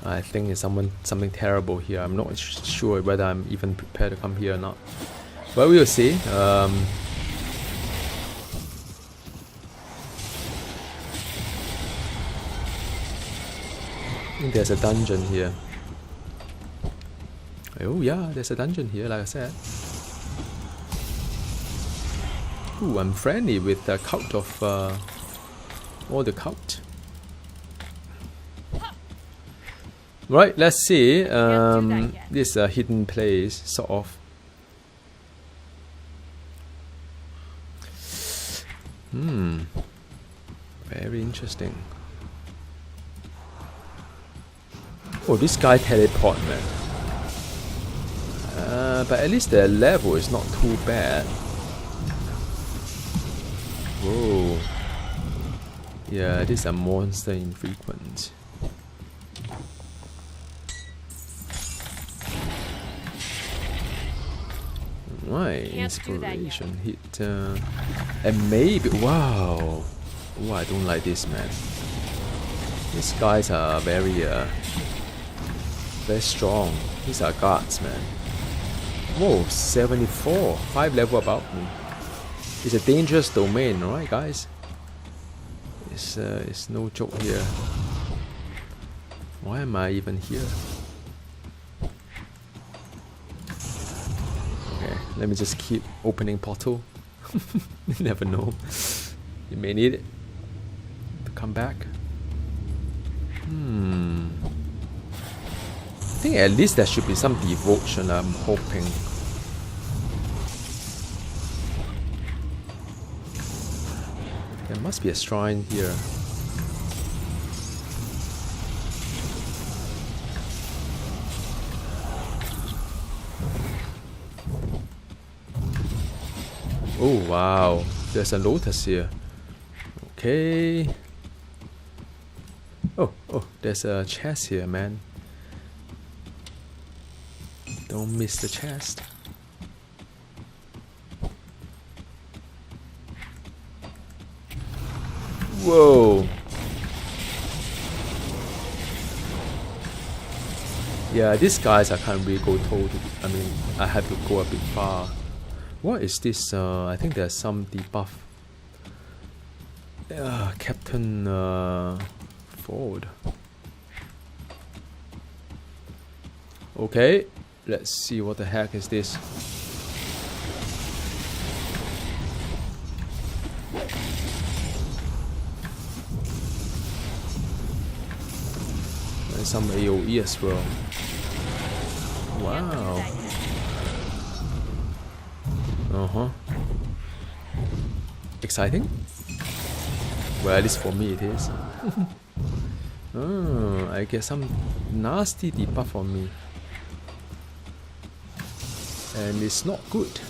I think it's something terrible here. I'm not sure whether I'm even prepared to come here or not. But we'll see. I think there's a dungeon here. Oh yeah, there's a dungeon here, like I said. Ooh, I'm friendly with the cult of all the cult. Right, let's see. This is a hidden place, sort of. Very interesting. Oh, this guy teleport, man. But at least the level is not too bad. Whoa. Yeah, this is a monster infrequent. Right, inspiration hit. And maybe. Wow. Oh, I don't like this, man. These guys are very strong. These are guards, man. Whoa, 74. 5 level above me. It's a dangerous domain, right, guys? It's no joke here. Why am I even here? Okay, let me just keep opening portal. You never know. You may need it to come back. I think at least there should be some devotion, I'm hoping. There must be a shrine here. Oh wow, there's a lotus here. Okay. Oh, there's a chest here, man. Don't miss the chest. Whoa. Yeah, these guys I can't really go total. I mean, I have to go a bit far. What is this? I think there's some debuff. Captain Ford. Okay, let's see what the heck is this. And some AoE as well. Wow. Exciting? Well, at least for me it is. Oh, I get some nasty debuff on me. And it's not good.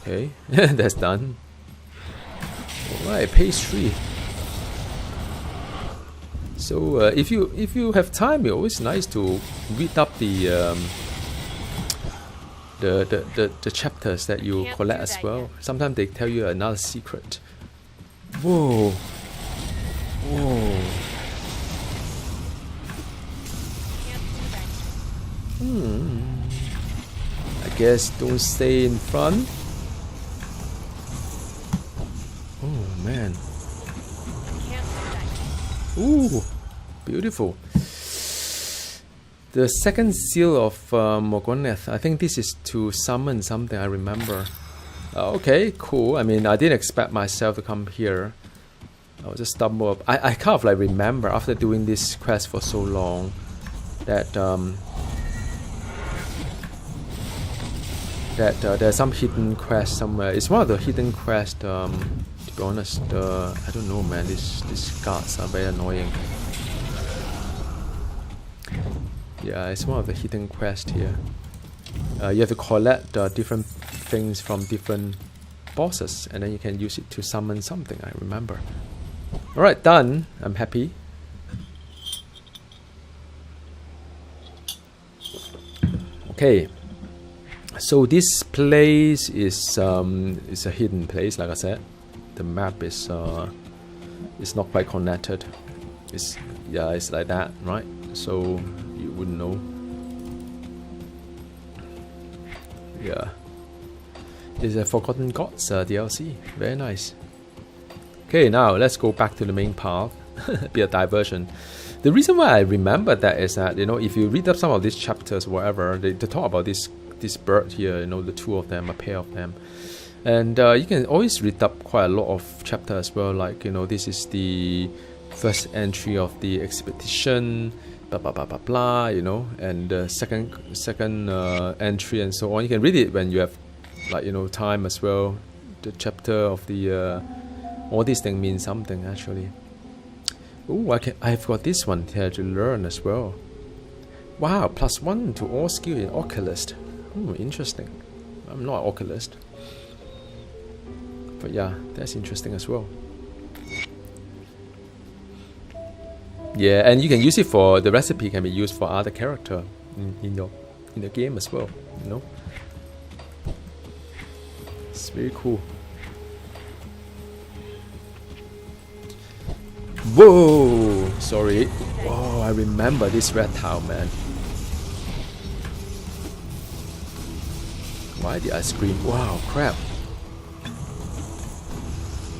Okay, that's done. Alright, page 3. So if you have time, it's always nice to read up the chapters that you collect as well. Sometimes they tell you another secret. Whoa. Whoa. I guess don't stay in front. Oh man. Ooh, beautiful. The second seal of Morgoneth. I think this is to summon something, I remember. Okay, cool. I mean, I didn't expect myself to come here. I was just stumble up. I kind of like remember after doing this quest for so long. that there's some hidden quest somewhere. It's one of the hidden quests. To be honest, I don't know, man. These guards are very annoying. Yeah, it's one of the hidden quests here. You have to collect different things from different bosses, and then you can use it to summon something. I remember. All right, done. I'm happy. Okay. So this place is a hidden place, like I said. The map is not quite connected. It's like that, right? So you wouldn't know. Yeah. It's a Forgotten Gods DLC. Very nice. Okay, now let's go back to the main path. Be a diversion. The reason why I remember that is that, you know, if you read up some of these chapters, whatever, they talk about this bird here, you know, the two of them, a pair of them. And you can always read up quite a lot of chapters as well, like, you know, this is the first entry of the expedition, blah blah blah blah blah, you know, and the second entry and so on. You can read it when you have, like, you know, time as well. The chapter of the all these things mean something actually. Oh, I've got this one here to learn as well. Wow, +1 to all skill in Oculist. Interesting. I'm not an Oculist. But yeah, that's interesting as well. Yeah, and you can use it for, the recipe can be used for other character in the game as well, you know. It's very cool. Whoa! Sorry. Oh, I remember this red tile, man. Why did I scream? Wow, crap.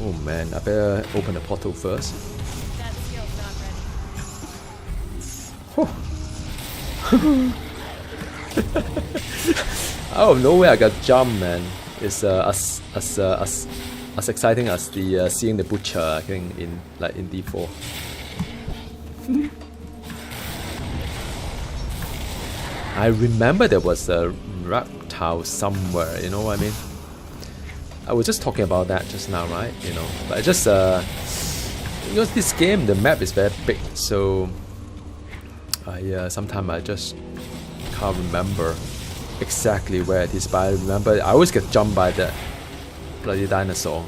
Oh man, I better open the portal first. That skill's not ready. Out of nowhere, I got jumped, man. It's as exciting as the seeing the butcher, I think, in D4. I remember there was a reptile somewhere. You know what I mean? I was just talking about that just now, right? You know, but I just because this game, the map is very big, so sometimes I just can't remember exactly where it is. But I remember I always get jumped by that bloody dinosaur.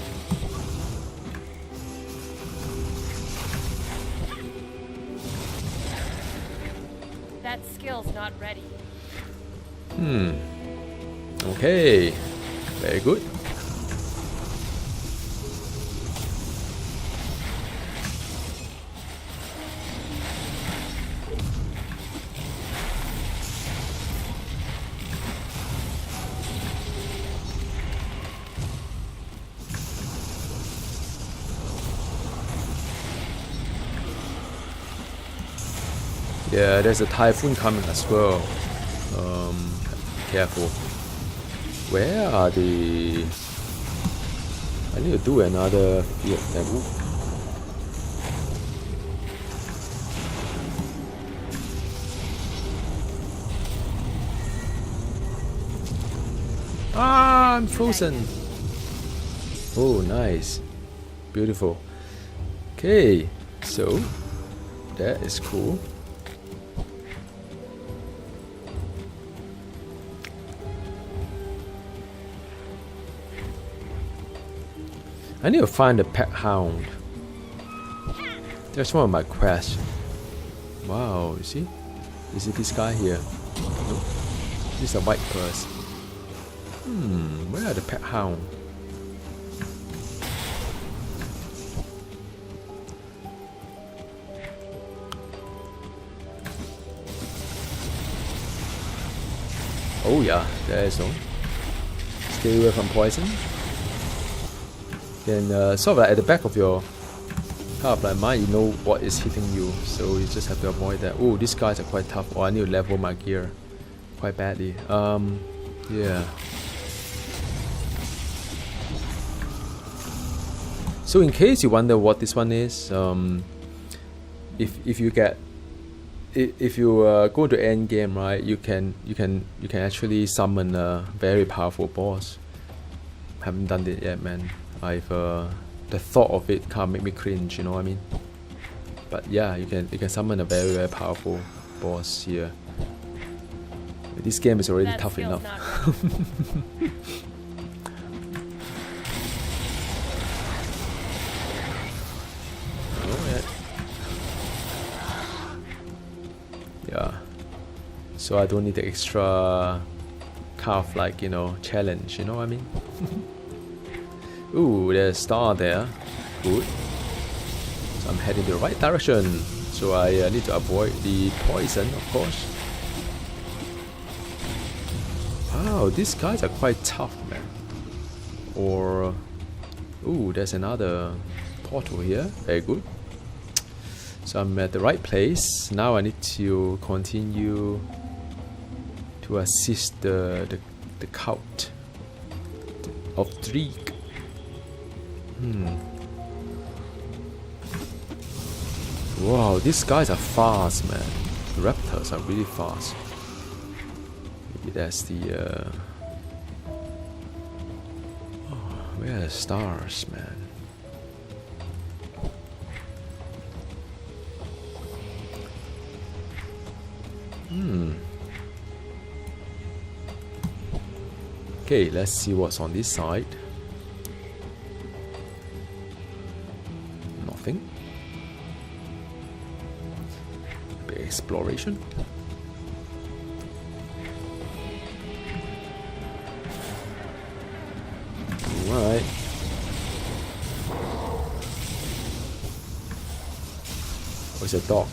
That skill's not ready. Okay, very good. Yeah, there's a typhoon coming as well. Careful. Where are the... I need to do another field. Ah, I'm frozen. Oh, nice. Beautiful. Okay, so that is cool. I need to find a pet hound. That's one of my quests. Wow, you see? Is it this guy here? Nope. This is a white purse. Where are the pet hound? Oh yeah, there is one. Stay away from poison. Then sort of like at the back of your kind of like mind, you know what is hitting you, so you just have to avoid that. Oh, these guys are quite tough. Oh, I need to level my gear quite badly. Yeah. So in case you wonder what this one is, if you get if you go to end game, right, you can actually summon a very powerful boss. Haven't done it yet, man. I've the thought of it can't make me cringe, you know what I mean? But yeah, you can summon a very powerful boss here. This game is already That tough skill's enough. not ready. Yeah, so I don't need the extra calf, like, you know, challenge, you know what I mean? Ooh, there's a star there. Good. So I'm heading the right direction. So I need to avoid the poison, of course. Wow, these guys are quite tough, man. Or, ooh, there's another portal here. Very good. So I'm at the right place. Now I need to continue to assist the cult of Dreek. Wow, these guys are fast, man. The raptors are really fast. Maybe that's the oh, where are the stars, man? Okay, let's see what's on this side. Nothing. Bit exploration. Alright. Oh, it's a dog.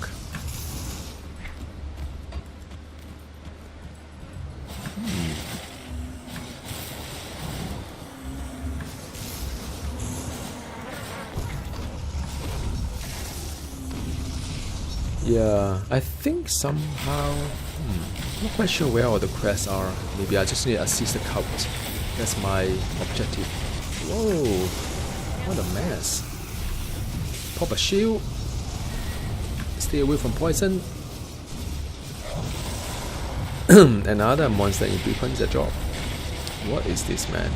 Yeah, I think somehow, not quite sure where all the quests are. Maybe I just need to assist the cult. That's my objective. Whoa, what a mess. Pop a shield. Stay away from poison. Another monster in beacons a drop. What is this, man?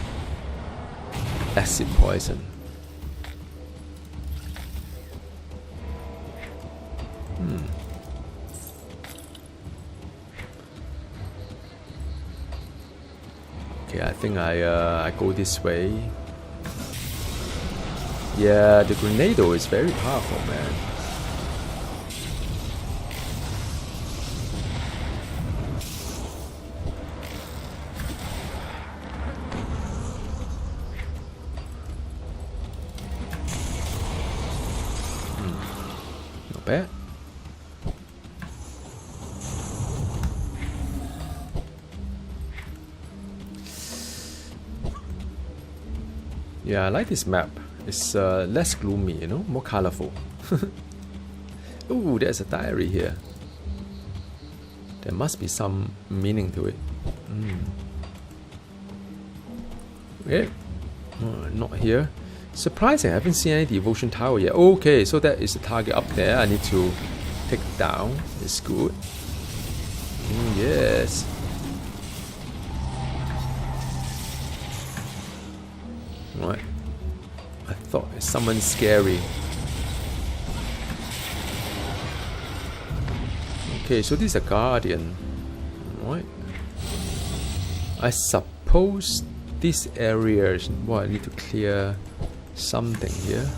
Acid poison. Okay, I think I go this way. Yeah, the Grenado is very powerful, man. Not bad. Yeah, I like this map. It's less gloomy, you know, more colorful. Ooh, there's a diary here. There must be some meaning to it. Okay, not here. Surprising, I haven't seen any devotion tower yet. Okay, so that is the target up there. I need to take it down. It's good. Yes. Right. I thought it's someone scary. Okay, so this is a guardian. Right. I suppose this area is what I need to clear something here.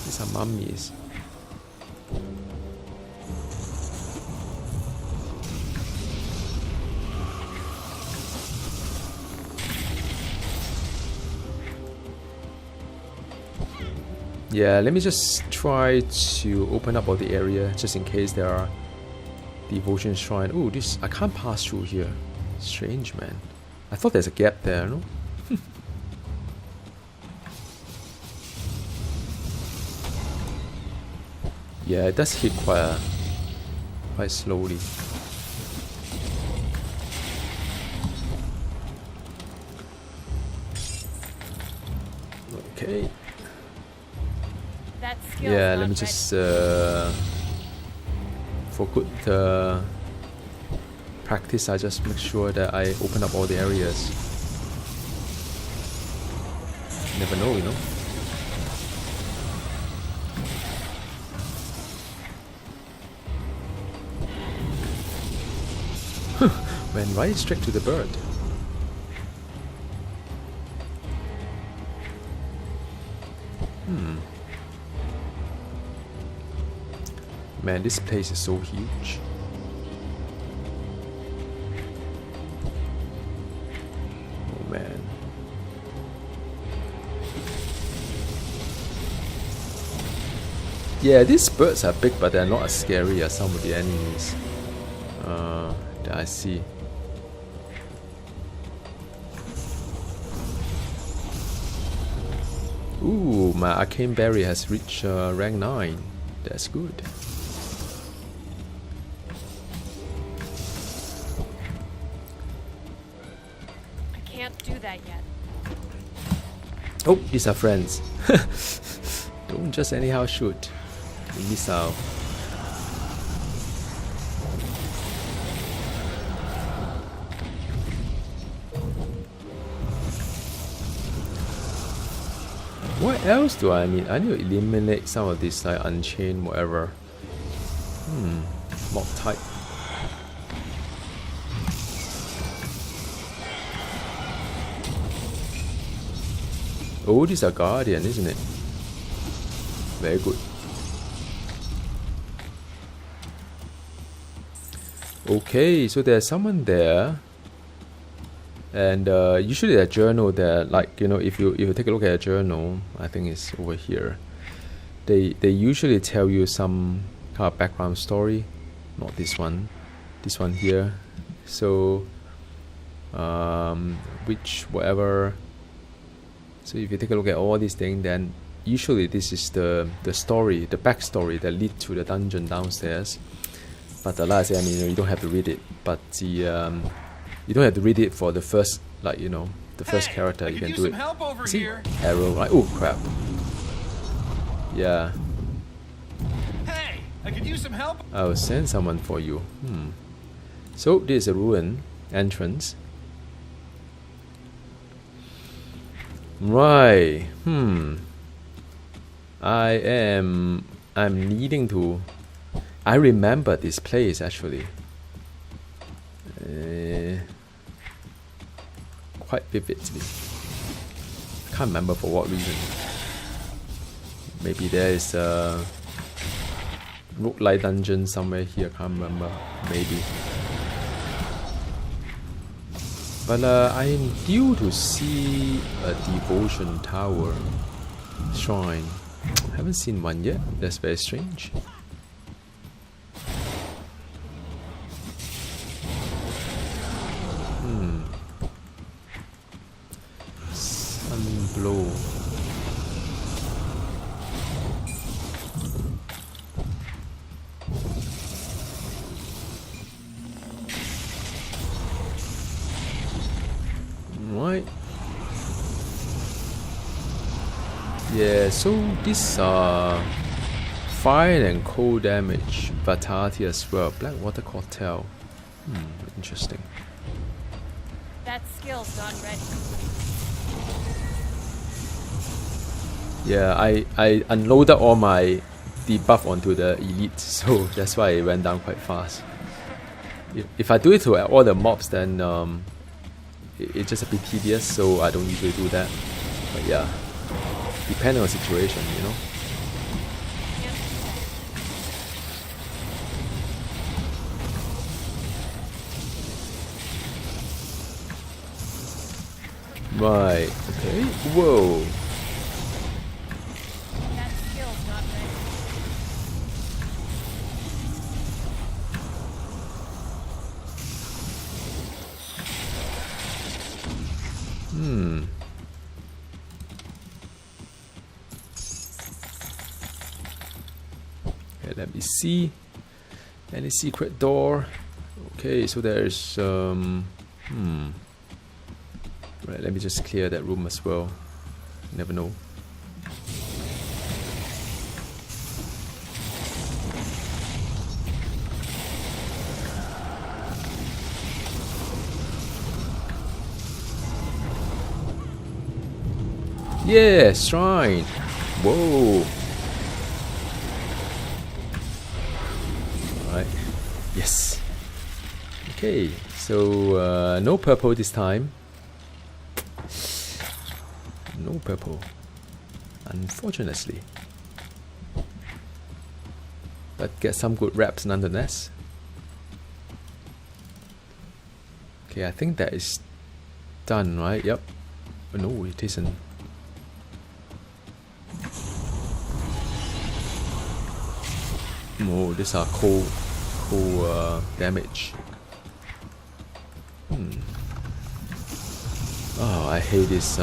These are mummies. Yeah, let me just try to open up all the area just in case there are devotion shrine. Oh, this I can't pass through here. Strange, man. I thought there's a gap there, no? Yeah, it does hit quite slowly. Okay. That skill's Yeah, not let me ready. just for good practice, I just make sure that I open up all the areas. Never know, you know. Went right straight to the bird. Man, this place is so huge. Oh man. Yeah, these birds are big, but they're not as scary as some of the enemies that I see. Ooh, my arcane berry has reached rank 9. That's good. I can't do that yet. Oh, these are friends. Don't just anyhow shoot. You miss out. What else do I need? I need to eliminate some of this like unchained whatever. Mob type. Oh, this is a guardian, isn't it? Very good. Okay, so there's someone there. And usually a journal there, like, you know, if you take a look at a journal, I think it's over here. They usually tell you some kind of background story, not this one here. So which whatever. So if you take a look at all these things, then usually this is the story, the backstory that lead to the dungeon downstairs. But like I say, I mean, you don't have to read it, but the you don't have to read it for the first, like, you know, the first character. You can do it. Help over See? here. Arrow, right? Oh crap. Yeah. Hey, I could use some help. I will send someone for you. So this is a ruin entrance. Right. I'm needing to. I remember this place actually. Quite vividly. Can't remember for what reason. Maybe there is a roguelike dungeon somewhere here. Can't remember. Maybe. But I'm due to see a devotion tower shrine. Haven't seen one yet. That's very strange. Sunblow. Right. Yeah, so these are fire and cold damage, vitality as well. Blackwater cocktail. Interesting. That skill's not ready. Yeah, I unloaded all my debuff onto the elite, so that's why it went down quite fast. If I do it to all the mobs, then it's just a bit tedious, so I don't usually do that. But yeah, depending on the situation, you know. Right, okay. Whoa. That skill's not ready. Okay, let me see. Any secret door? Okay, so there's right, let me just clear that room as well. Never know. Yeah, shrine. Whoa. Alright. Yes. Okay, so no purple this time. No purple. Unfortunately. But get some good reps nonetheless. Okay, I think that is done, right? Yep. No, it isn't. Oh, these are cold damage. Oh, I hate this.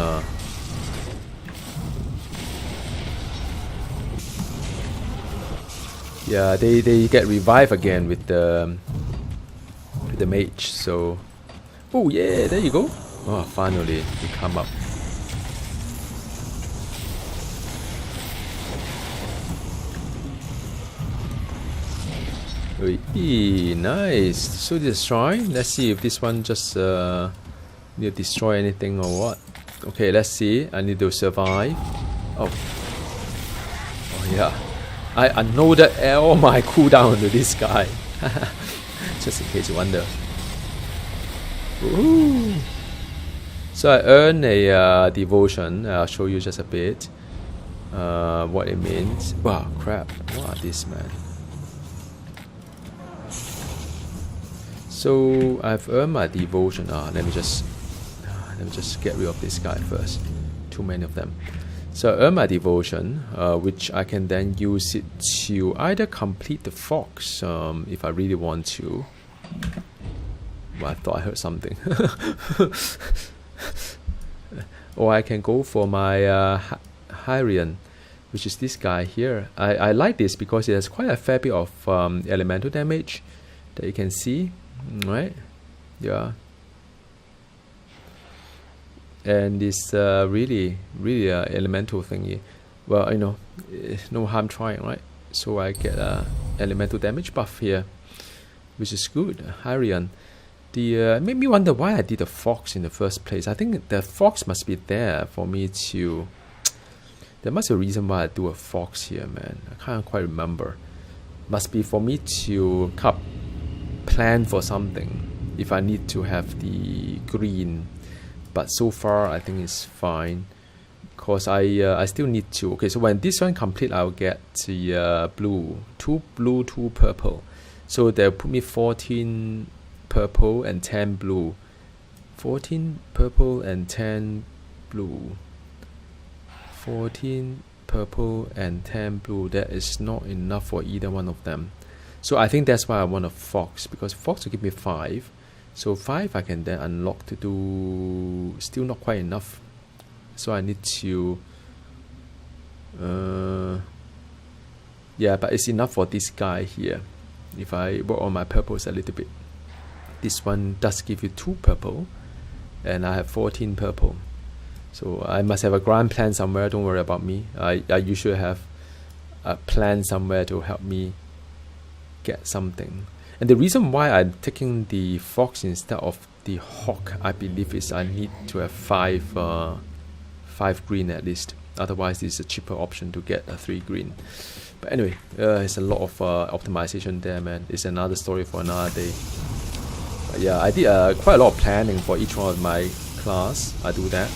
Yeah, they get revived again with the mage. So, oh yeah, there you go. Oh, finally they come up. Nice. So this shrine. Let's see if this one just need to destroy anything or what. Okay, let's see. I need to survive. Oh yeah. I unloaded all my cooldown to this guy. Just in case you wonder. Ooh. So I earned a devotion. I'll show you just a bit what it means. Wow, crap. What are this, man? So I've earned my devotion. Let me just get rid of this guy first. Too many of them. So I earn my devotion, which I can then use it to either complete the fox, if I really want to. Well, I thought I heard something. Or I can go for my Hyrian, which is this guy here. I like this because it has quite a fair bit of elemental damage that you can see, right? Yeah. And it's really elemental thingy. Well, you know, no harm trying, right? So I get elemental damage buff here, which is good. Hyrian. It made me wonder why I did a fox in the first place. I think the fox must be there for me to... There must be a reason why I do a fox here, man. I can't quite remember. Must be for me to plan for something if I need to have the green. But so far I think it's fine, because I still need to. Okay, so when this one complete, I'll get the blue, 2 blue, 2 purple. So they'll put me 14 purple and 10 blue. 14 purple and 10 blue. 14 purple and 10 blue. That is not enough for either one of them. So I think that's why I want a fox, because fox will give me 5. So 5 I can then unlock to do. Still not quite enough. So I need to yeah, but it's enough for this guy here. If I work on my purples a little bit. This one does give you 2 purple, and I have 14 purple. So I must have a grand plan somewhere. Don't worry about me. I usually have a plan somewhere to help me get something. And the reason why I'm taking the fox instead of the hawk, I believe, is I need to have 5 green at least. Otherwise, it's a cheaper option to get a 3 green. But anyway, it's a lot of optimization there, man. It's another story for another day. But yeah, I did quite a lot of planning for each one of my class. I do that.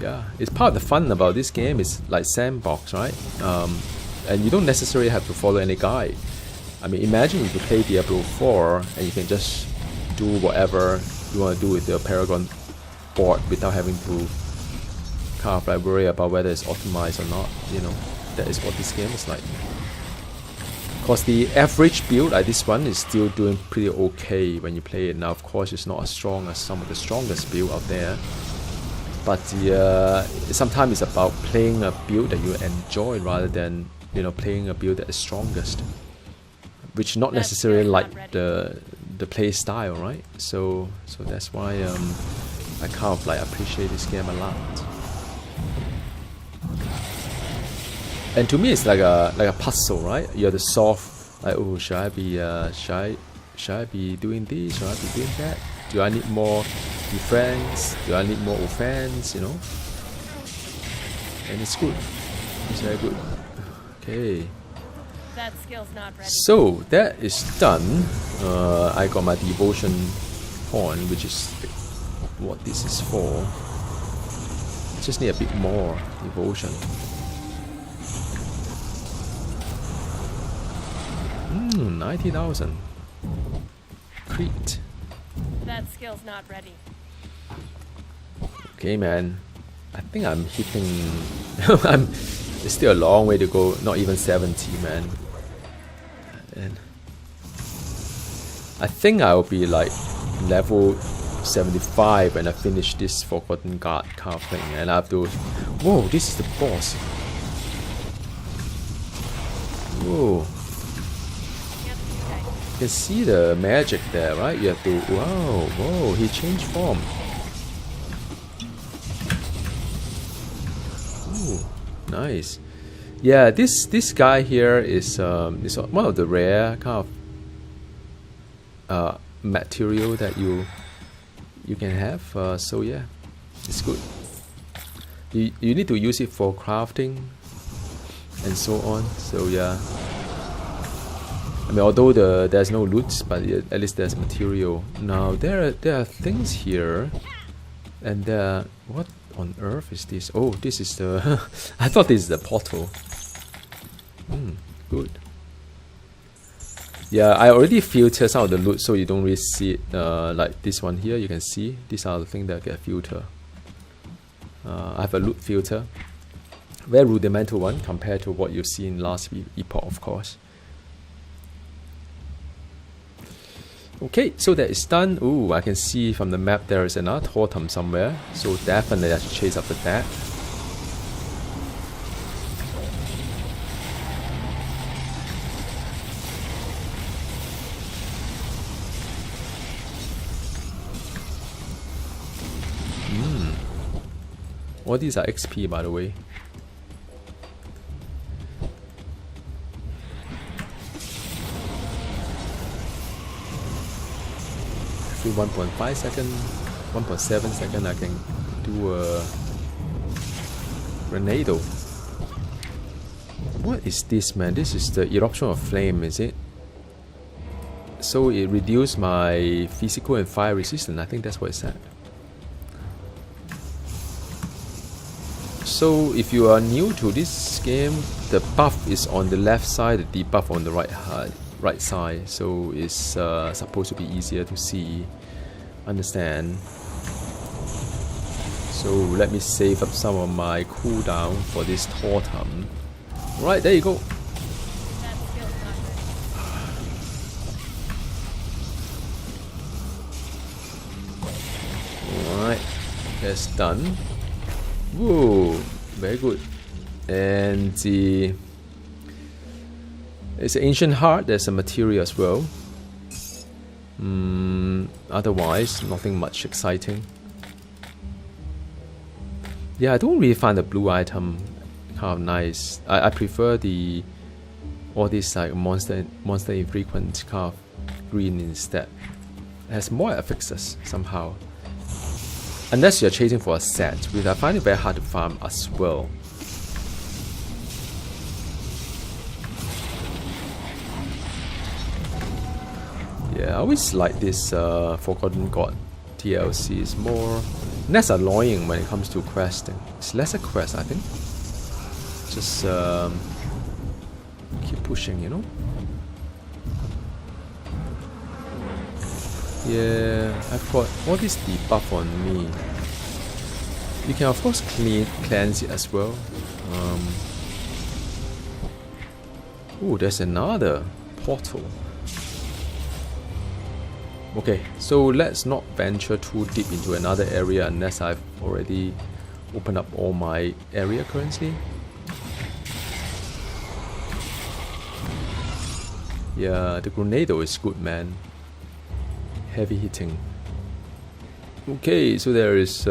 Yeah, it's part of the fun about this game. It's like sandbox, right? And you don't necessarily have to follow any guide. I mean, imagine if you play Diablo 4 and you can just do whatever you want to do with your Paragon board without having to kind of like worry about whether it's optimized or not. You know, that is what this game is like. Because the average build like this one is still doing pretty okay when you play it. Now, of course, it's not as strong as some of the strongest build out there. But sometimes it's about playing a build that you enjoy rather than, you know, playing a build that is strongest, which not necessarily like the play style, right? So that's why I kind of like appreciate this game a lot. And to me, it's like a puzzle, right? You have to solve, like, oh, should I be doing this? Should I be doing that? Do I need more defense? Do I need more offense? You know? And it's good. It's very good. Okay. That skill's not ready. So that is done. I got my devotion point, which is what this is for. Just need a bit more devotion. 90,000. Crit. That skill's not ready. Okay, man. I think I'm hitting. It's still a long way to go. Not even 70, man. And I think I'll be like level 75 when I finish this Forgotten Guard kind of thing, and I have to. Whoa! This is the boss. Whoa! Can't do that. You can see the magic there, right? You have to. Wow! Whoa! He changed form. Ooh, nice. Yeah, this guy here is one of the rare kind of material that you can have. So yeah, it's good. You need to use it for crafting and so on. So yeah. I mean, although there's no loot, but at least there's material. Now there are things here, and what on earth is this? Oh, this is the. I thought this is the portal. Good. Yeah, I already filtered some of the loot, so you don't really see it. Like this one here, you can see these are the things that get filtered. I have a loot filter, very rudimental one compared to what you see in last epoch, of course. Okay, so that is done. Ooh, I can see from the map there is another totem somewhere, so definitely I should chase after that. All these are XP, by the way. 1.5 second, 1.7 second, I can do a Grenado. What is this, man? This is the eruption of flame, is it? So it reduced my physical and fire resistance. I think that's what it said. So if you are new to this game, the buff is on the left side, the debuff on the right side. So it's supposed to be easier to see, understand. So let me save up some of my cooldown for this totem. Right, there you go. That skill's not ready. Alright, that's done. Whoa, very good. And it's an ancient heart, there's a material as well. Otherwise, nothing much exciting. Yeah, I don't really find the blue item kind of nice. I prefer all these like monster infrequent kind of green instead. It has more affixes somehow. Unless you're chasing for a set, which I find it very hard to farm as well. Yeah, I always like this Forgotten God DLC. It's more less annoying when it comes to questing. It's less a quest, I think. Just keep pushing, you know. Yeah, I've got all this debuff on me. You can of course cleanse it as well. Oh, there's another portal. Okay, so let's not venture too deep into another area unless I've already opened up all my area currently. Yeah, the Grenado is good, man. Heavy hitting. Okay, so there is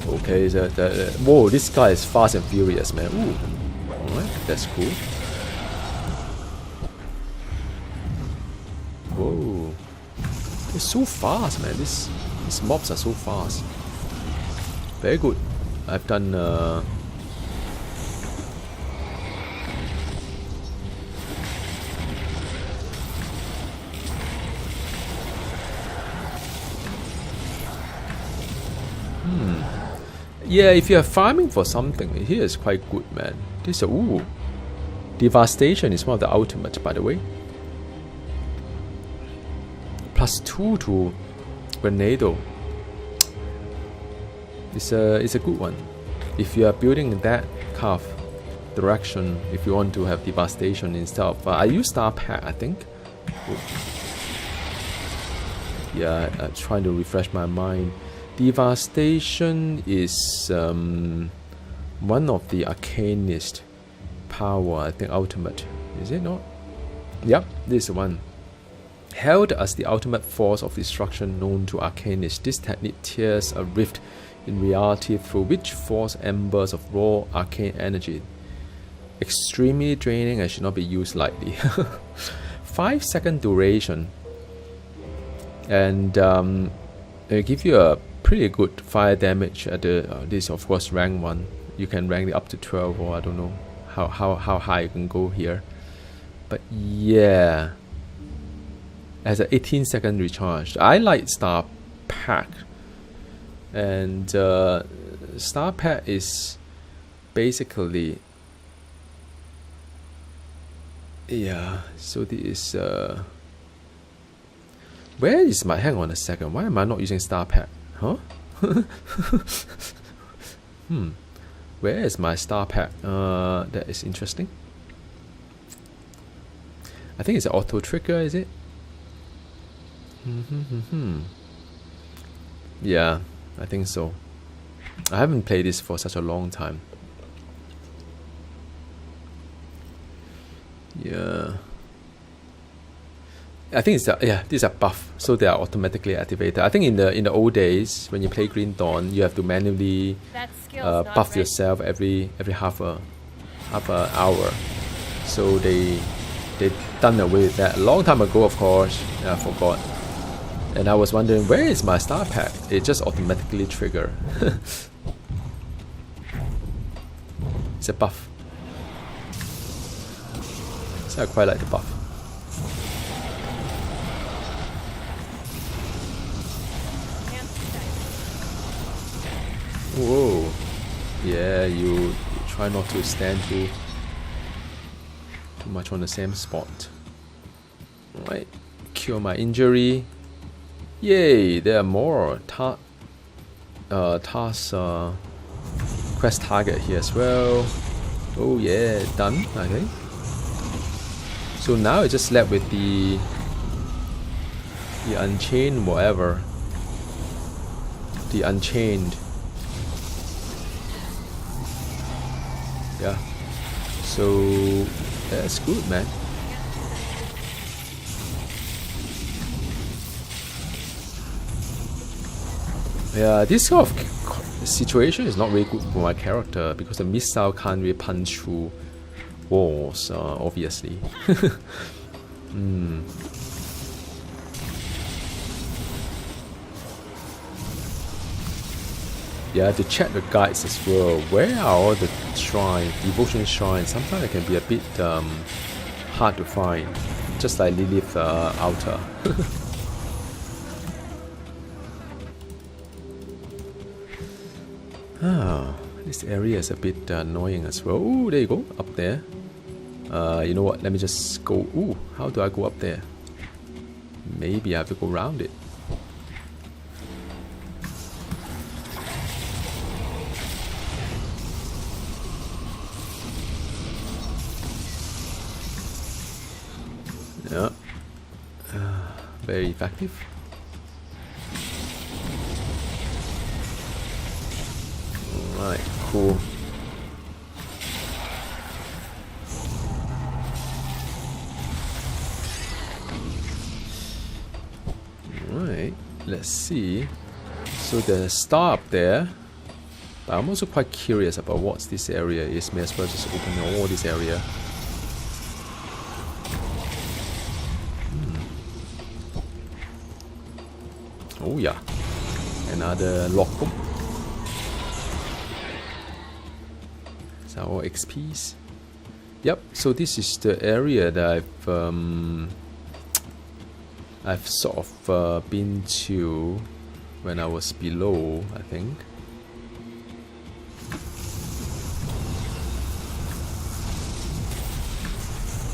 okay, whoa, this guy is fast and furious, man. Ooh, alright, that's cool. Whoa. It's so fast, man. These mobs are so fast. Very good. I've done yeah, if you are farming for something, here is quite good, man. This ooh. Devastation is one of the ultimate, by the way. +2 to Grenado. It's a good one. If you are building that kind of direction, if you want to have devastation instead of I use star pack, I think. Ooh. Yeah, trying to refresh my mind. Devastation is one of the arcanist power, I think ultimate. Is it not? Yep, this one. Held as the ultimate force of destruction known to arcanists, this technique tears a rift in reality through which force embers of raw arcane energy. Extremely draining and should not be used lightly. 5-second duration. And it give you a pretty good fire damage at the this of course rank 1. You can rank it up to 12, or I don't know how high you can go here. But yeah, as an 18-second recharge. I like Star Pack, and Star Pack is basically, yeah. So this is where is my, hang on a second, why am I not using Star Pack? Huh? Where is my Star Pack? That is interesting. I think it's an auto trigger, is it? Yeah, I think so. I haven't played this for such a long time. Yeah. I think it's yeah, these are buff, so they are automatically activated. I think in the old days when you play Green Dawn, you have to manually buff yourself every half a hour. So they done away with that a long time ago, of course. I forgot. And I was wondering, where is my Star Pack? It just automatically trigger. It's a buff. So I quite like the buff. Whoa. Yeah, you try not to stand too much on the same spot. Alright. Cure my injury. Yay, there are more quest target here as well. Oh yeah, done, I think. So now it's just left with the Unchained whatever. The Unchained. Yeah. So that's good, man. Yeah, this sort of situation is not really good for my character because the missile can't really punch through walls, obviously. Yeah, to check the guides as well. Where are all the shrines, devotion shrines? Sometimes it can be a bit hard to find, just like Lilith Altar. Ah, this area is a bit annoying as well. Oh, there you go, up there. You know what? Let me just go. Ooh, how do I go up there? Maybe I have to go around it. Yeah, very effective. Alright, cool. Alright, let's see. So there's a star up there. But I'm also quite curious about what this area is. May as well just open all this area. Oh yeah, another logbook. Is that all XPs? Yep. So this is the area that I've sort of been to when I was below, I think.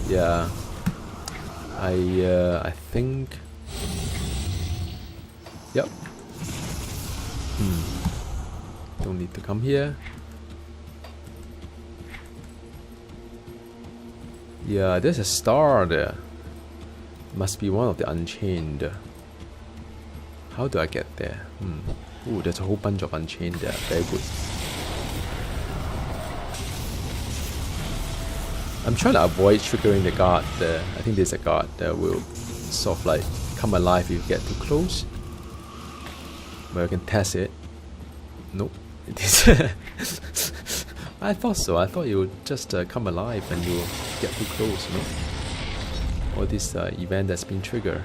Yeah, I think. Yep. Don't need to come here. Yeah, there's a star there. Must be one of the Unchained. How do I get there? Ooh, there's a whole bunch of Unchained there. Very good. I'm trying to avoid triggering the guard there. I think there's a guard that will sort of like come alive if you get too close. But I can test it. Nope. It is. I thought so. I thought it would just come alive when you get too close, you know? Or this event that's been triggered.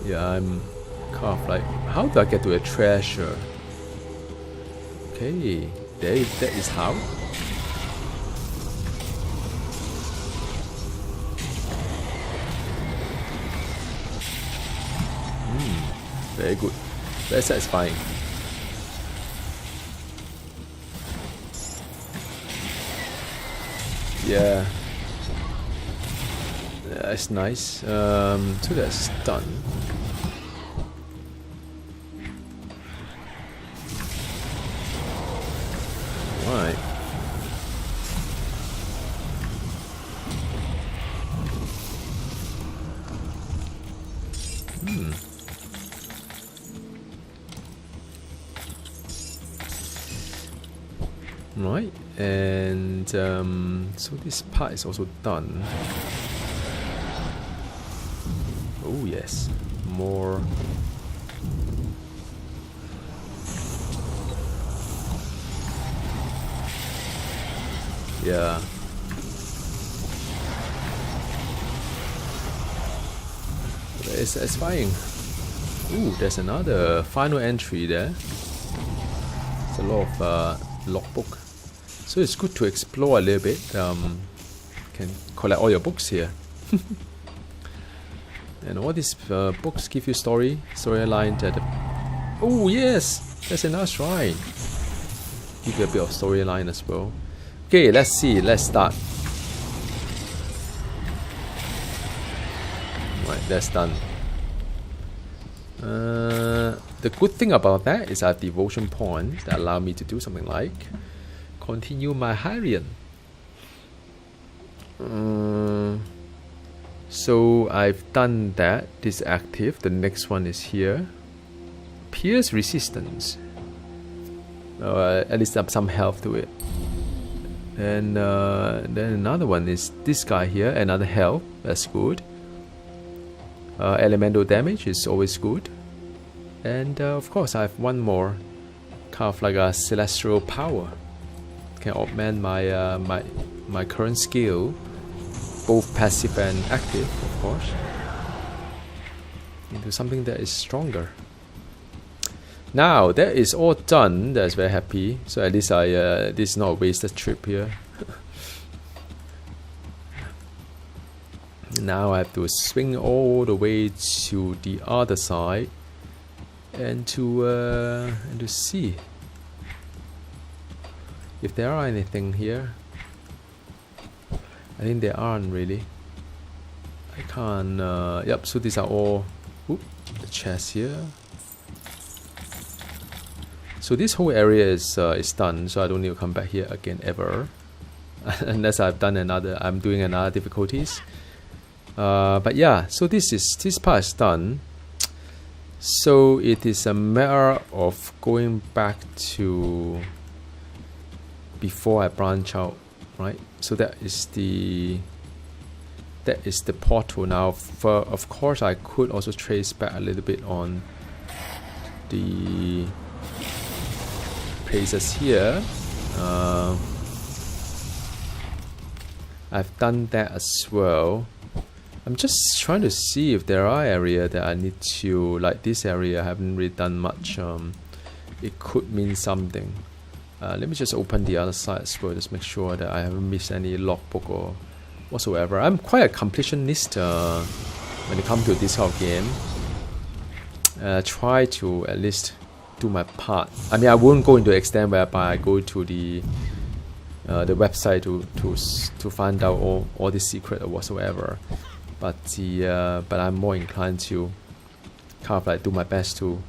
Yeah, I'm kind of like, how do I get to a treasure? Okay, that is how. Very good. Very satisfying. Yeah. That's nice. So that's done. Right. Right, and so this part is also done. Oh yes, more. Yeah. It's satisfying. Ooh, there's another final entry there. It's a lot of logbook. So it's good to explore a little bit. Can collect all your books here. And all these books give you storyline that. Oh yes, that's another shrine. Give you a bit of storyline as well. Okay, let's see. Let's start. Right, that's done. The good thing about that is I have devotion points that allow me to do something like continue my Hyrian. So I've done that. This is active. The next one is here. Pierce resistance. At least have some health to it. And then another one is this guy here. Another health. That's good. Elemental damage is always good. And of course I have one more. Kind of like a celestial power. Can augment my my current skill, both passive and active, of course, into something that is stronger. Now that is all done. That's very happy. So at least this is not a wasted trip here. Now I have to swing all the way to the other side and to see if there are anything here. I think there aren't really. I can't. Yep. So these are all. Oop, the chest here. So this whole area is done. So I don't need to come back here again ever, unless I've done another. I'm doing another difficulties. But yeah. So this part is done. So it is a matter of going back to before I branch out, right? So that is the portal now. Of course, I could also trace back a little bit on the places here. I've done that as well. I'm just trying to see if there are areas that I need to, like this area I haven't really done much. It could mean something. Let me just open the other side as well, just make sure that I haven't missed any logbook or whatsoever. I'm quite a completionist when it comes to this whole game. Try to at least do my part. I mean, I won't go into extent whereby I go to the website to find out all the secret or whatsoever. But I'm more inclined to kind of like do my best to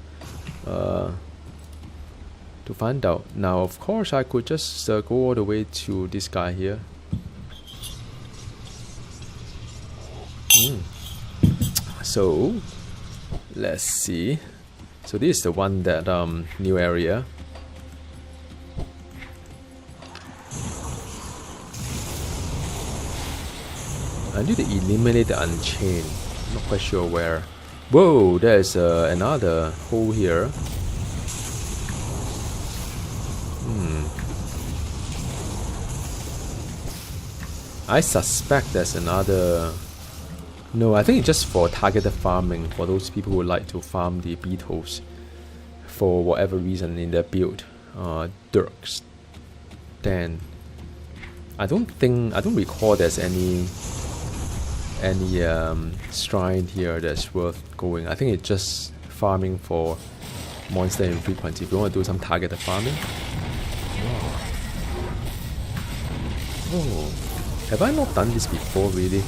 find out. Now, of course, I could just go all the way to this guy here. So let's see. So this is the one that new area. I need to eliminate the Unchained. Not quite sure where. Whoa, there's another hole here. I suspect there's another. No, I think it's just for targeted farming, for those people who like to farm the beetles for whatever reason in their build. Dirk's Den. I don't recall there's any shrine here that's worth going. I think it's just farming for monster infrequency. If you want to do some targeted farming. Oh, have I not done this before really?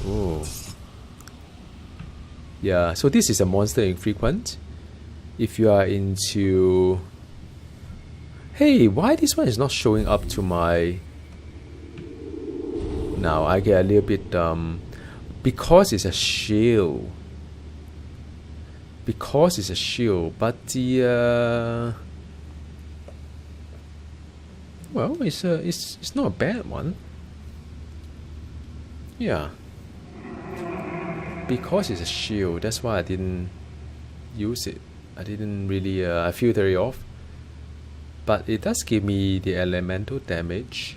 Oh, yeah. So this is a monster infrequent. If you are into, hey, why this one is not showing up to my? Now I get a little bit because it's a shield. Because it's a shield, but the well, it's not a bad one. Yeah. Because it's a shield, that's why I didn't use it. I didn't really I filter it off. But it does give me the elemental damage.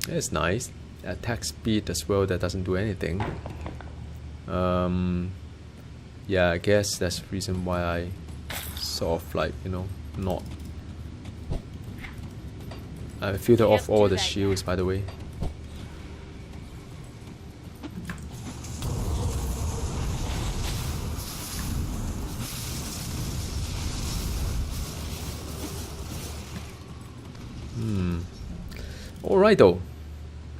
That's nice. Attack speed as well, that doesn't do anything. Yeah, I guess that's the reason why I sort of like, you know, not. I filter off all the shields, by the way. Alright though.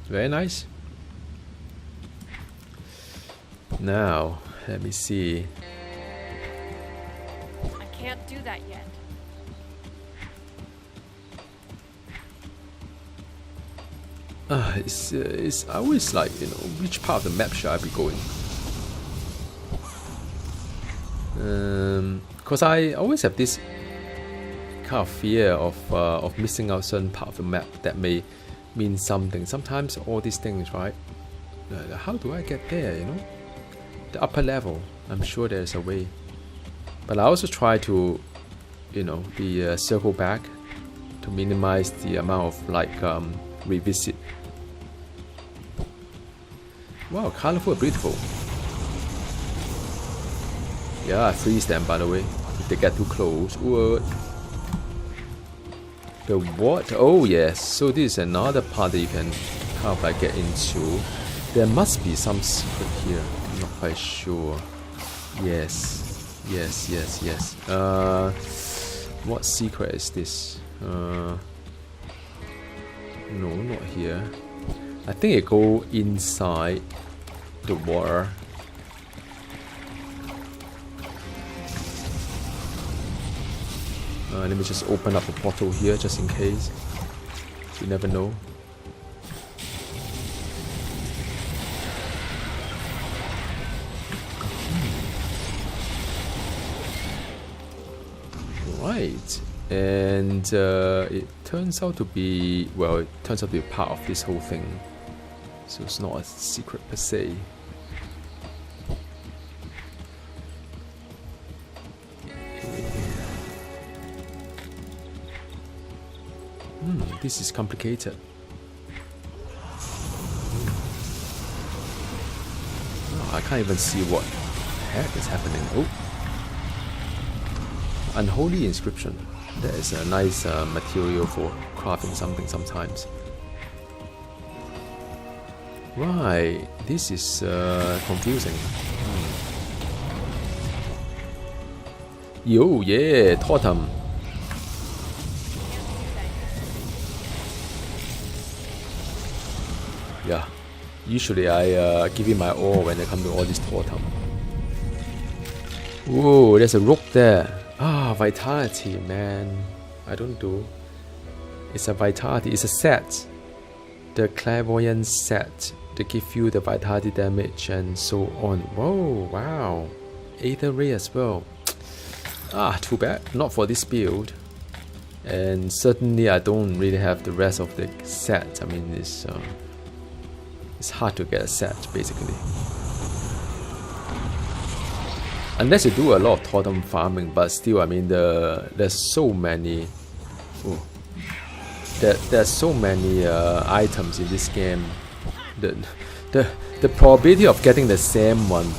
Very nice. Now, let me see. I can't do that yet. It's always like, you know, which part of the map should I be going? Because I always have this kind of fear of missing out certain part of the map that may mean something. Sometimes all these things, right? How do I get there, you know? The upper level, I'm sure there's a way. But I also try to, you know, circle back to minimize the amount of like revisit. Wow, colorful, beautiful. Yeah, I freeze them, by the way, if they get too close. What? The what? Oh yes, so this is another part that you can kind of like get into. There must be some secret here, I'm not quite sure. Yes, yes, yes, yes. What secret is this? No, not here. I think it go inside the water. Let me just open up the portal here just in case. You never know. Right. And it turns out to be, well, it turns out to be part of this whole thing. So it's not a secret per se. This is complicated. I can't even see what the heck is happening. Oh. Unholy inscription. That is a nice material for crafting something sometimes. Right, this is confusing. Yo, yeah, totem. Yeah, usually I give it my all when I come to all this totem. Whoa, there's a rope there. Ah, vitality, man. I don't do. It's a vitality. It's a set. The clairvoyant set to give you the vitality damage and so on. Whoa, wow. Aether ray as well. Ah, too bad. Not for this build. And certainly I don't really have the rest of the set. I mean, it's hard to get a set, basically. Unless you do a lot of totem farming, but still, I mean, there's so many. Oh, there's so many items in this game. The probability of getting the same one,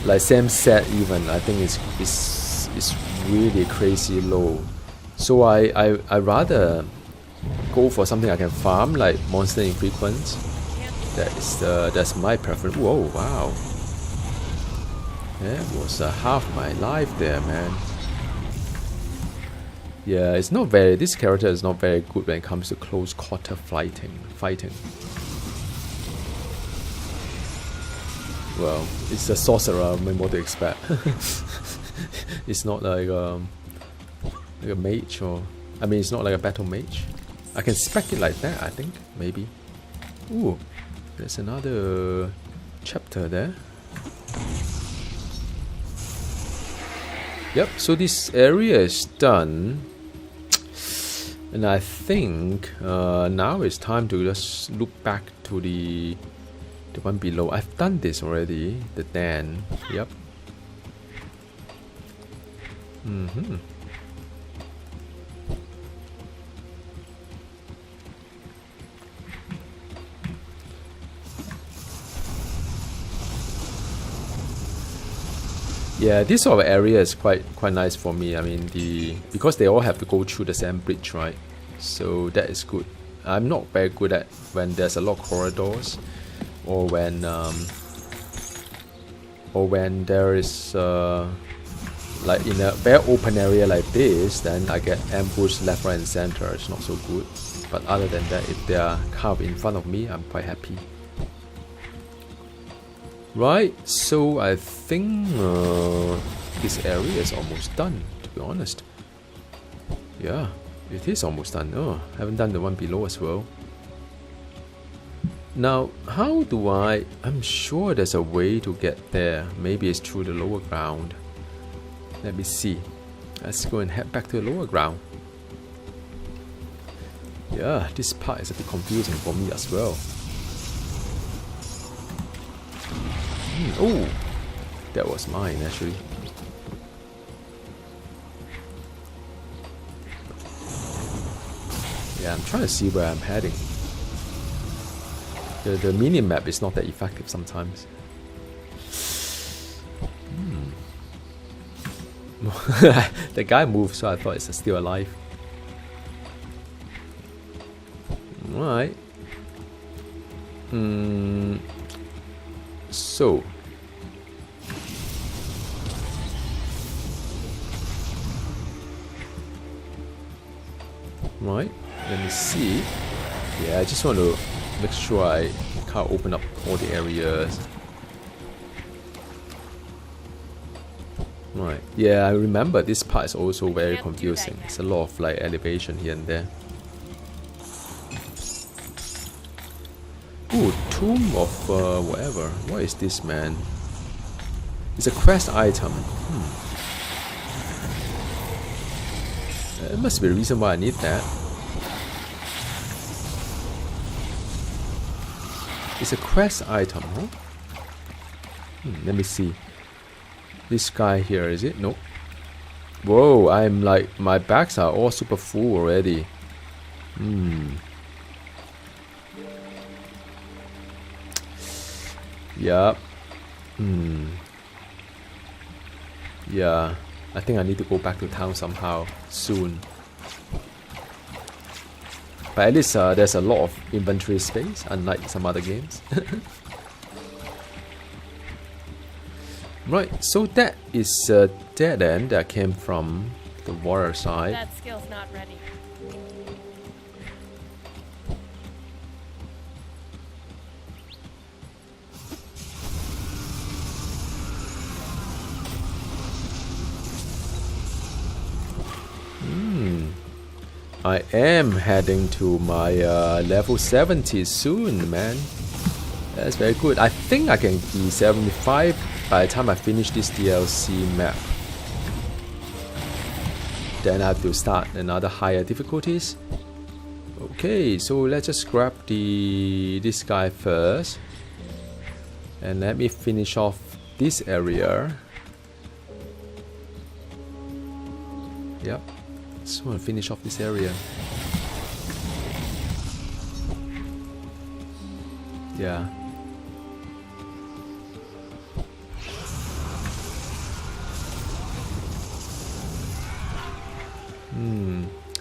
like same set even, I think is really crazy low. So I rather go for something I can farm, like monster infrequent. That's my preference. Whoa, wow. That was half my life there, man. Yeah, it's not very. This character is not very good when it comes to close quarter fighting. Well, it's a sorcerer. I mean, what to expect? It's not like a mage, or I mean, it's not like a battle mage. I can spec it like that, I think, maybe. Ooh, there's another chapter there. Yep, so this area is done. And I think now it's time to just look back to the one below. I've done this already, the den. Yep. Yeah, this sort of area is quite nice for me. I mean, because they all have to go through the same bridge, right? So that is good. I'm not very good at when there's a lot of corridors, or when there is like in a very open area like this, then I get ambushed left, right, and center. It's not so good. But other than that, if they are kind of in front of me, I'm quite happy. Right, so I think this area is almost done, to be honest. Yeah, it is almost done. Oh, I haven't done the one below as well. Now, how do I'm sure there's a way to get there. Maybe it's through the lower ground. Let me see. Let's go and head back to the lower ground. Yeah, this part is a bit confusing for me as well. Oh, that was mine actually. Yeah, I'm trying to see where I'm heading. The mini-map is not that effective sometimes. The guy moved, so I thought it's still alive. Alright. So right, let me see. Yeah, I just want to make sure I can't open up all the areas. Right, yeah, I remember this part is also very confusing. It's a lot of like elevation here and there. Ooh, tomb of whatever. What is this, man? It's a quest item. It must be the reason why I need that. It's a quest item, huh? Let me see. This guy here, is it? Nope. Whoa, I'm like, my bags are all super full already. Yep. Yeah, I think I need to go back to town somehow soon. But at least there's a lot of inventory space, unlike some other games. Right, so that is a dead end that came from the water side. That skill's not ready. I am heading to my level 70 soon, man. That's very good. I think I can be 75 by the time I finish this DLC map. Then I have to start another higher difficulties. Okay, so let's just grab this guy first. And let me finish off this area. Yep. Just want to finish off this area. Yeah.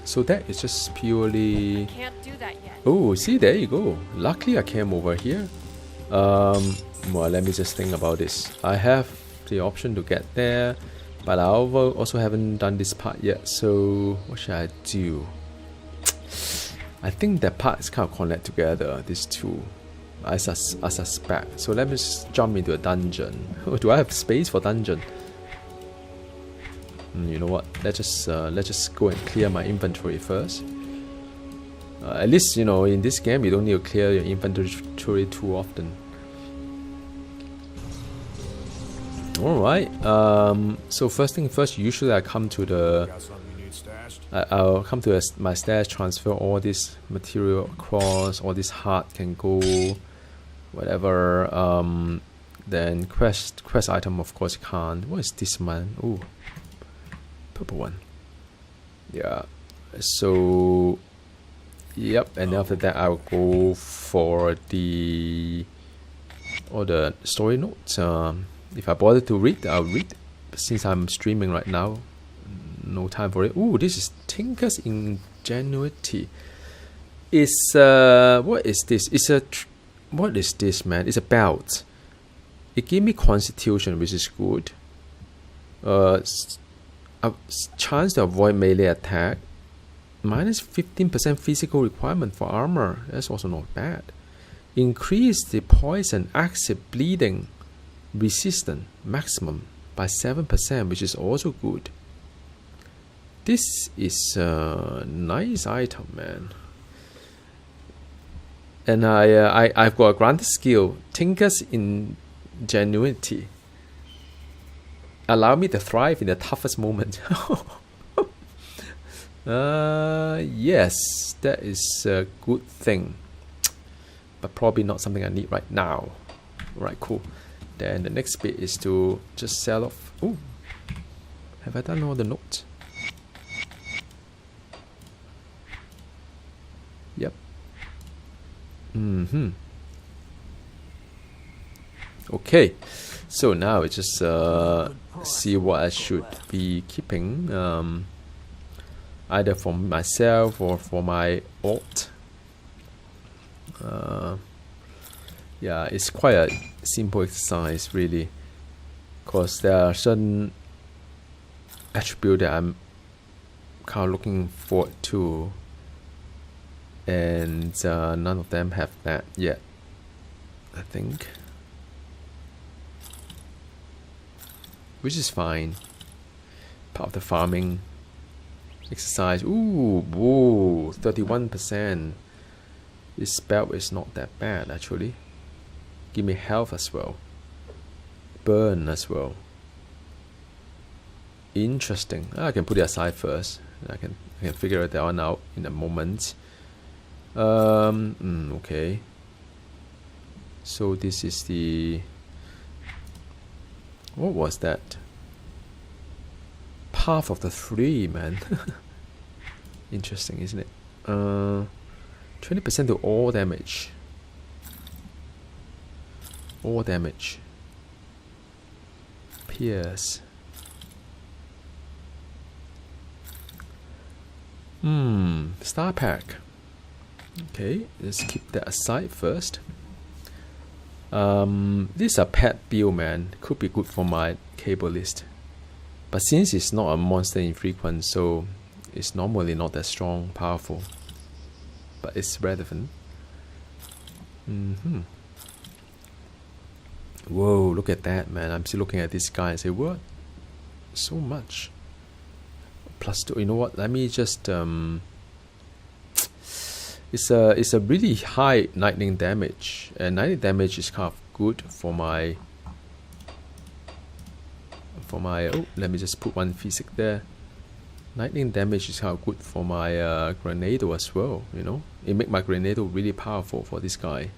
So that is just purely... Can't do that yet. Oh, see, there you go. Luckily I came over here. Well, let me just think about this. I have the option to get there, but I also haven't done this part yet. So what should I do? I think that part is kind of connected together, these two. I suspect. So let me just jump into a dungeon. Do I have space for dungeon? You know what? Let's just go and clear my inventory first. At least, you know, in this game you don't need to clear your inventory too often. Alright, so first thing first, usually I come to the... I'll come to my stash, transfer all this material across, all this heart can go, whatever, then quest item of course can't. What is this man? Ooh, purple one. Yeah, so... Yep, and after that I'll go for all the story notes. If I bother to read, I'll read. But since I'm streaming right now, no time for it. Ooh, this is Tinker's Ingenuity. It's what is this? What is this, man? It's a belt. It gave me Constitution, which is good. A chance to avoid melee attack. Minus 15% physical requirement for armor. That's also not bad. Increase the poison, acid, bleeding resistant maximum by 7%, which is also good. This is a nice item, man. And I've got a granted skill, Tinker's Ingenuity. Allow me to thrive in the toughest moment. Yes, that is a good thing, but probably not something I need right now. Right, cool. Then the next bit is to just sell off. Oh, have I done all the notes? Yep. Okay, so now it's just see what I should be keeping, either for myself or for my alt. Yeah, it's quite a simple exercise really, because there are certain attributes that I'm kind of looking forward to, and none of them have that yet, I think, which is fine. Part of the farming exercise. Ooh, whoa, 31%. This spell is not that bad actually. Give me health as well. Burn as well. Interesting. I can put it aside first. I can figure it out in a moment. Okay. So this is the... What was that? Path of the Three, man. Interesting, isn't it? 20% to all damage. All damage. Pierce. Star pack. Okay, let's keep that aside first. This is a pet build, man. Could be good for my cable list. But since it's not a monster infrequent, so it's normally not that strong, powerful. But it's relevant. Whoa, look at that, man. I'm still looking at this guy and say, what? So much. +2. You know what? Let me just it's a really high lightning damage, and lightning damage is kind of good for my oh, let me just put one physic there. Lightning damage is kind of good for my Grenado as well, you know. It make my Grenado really powerful for this guy.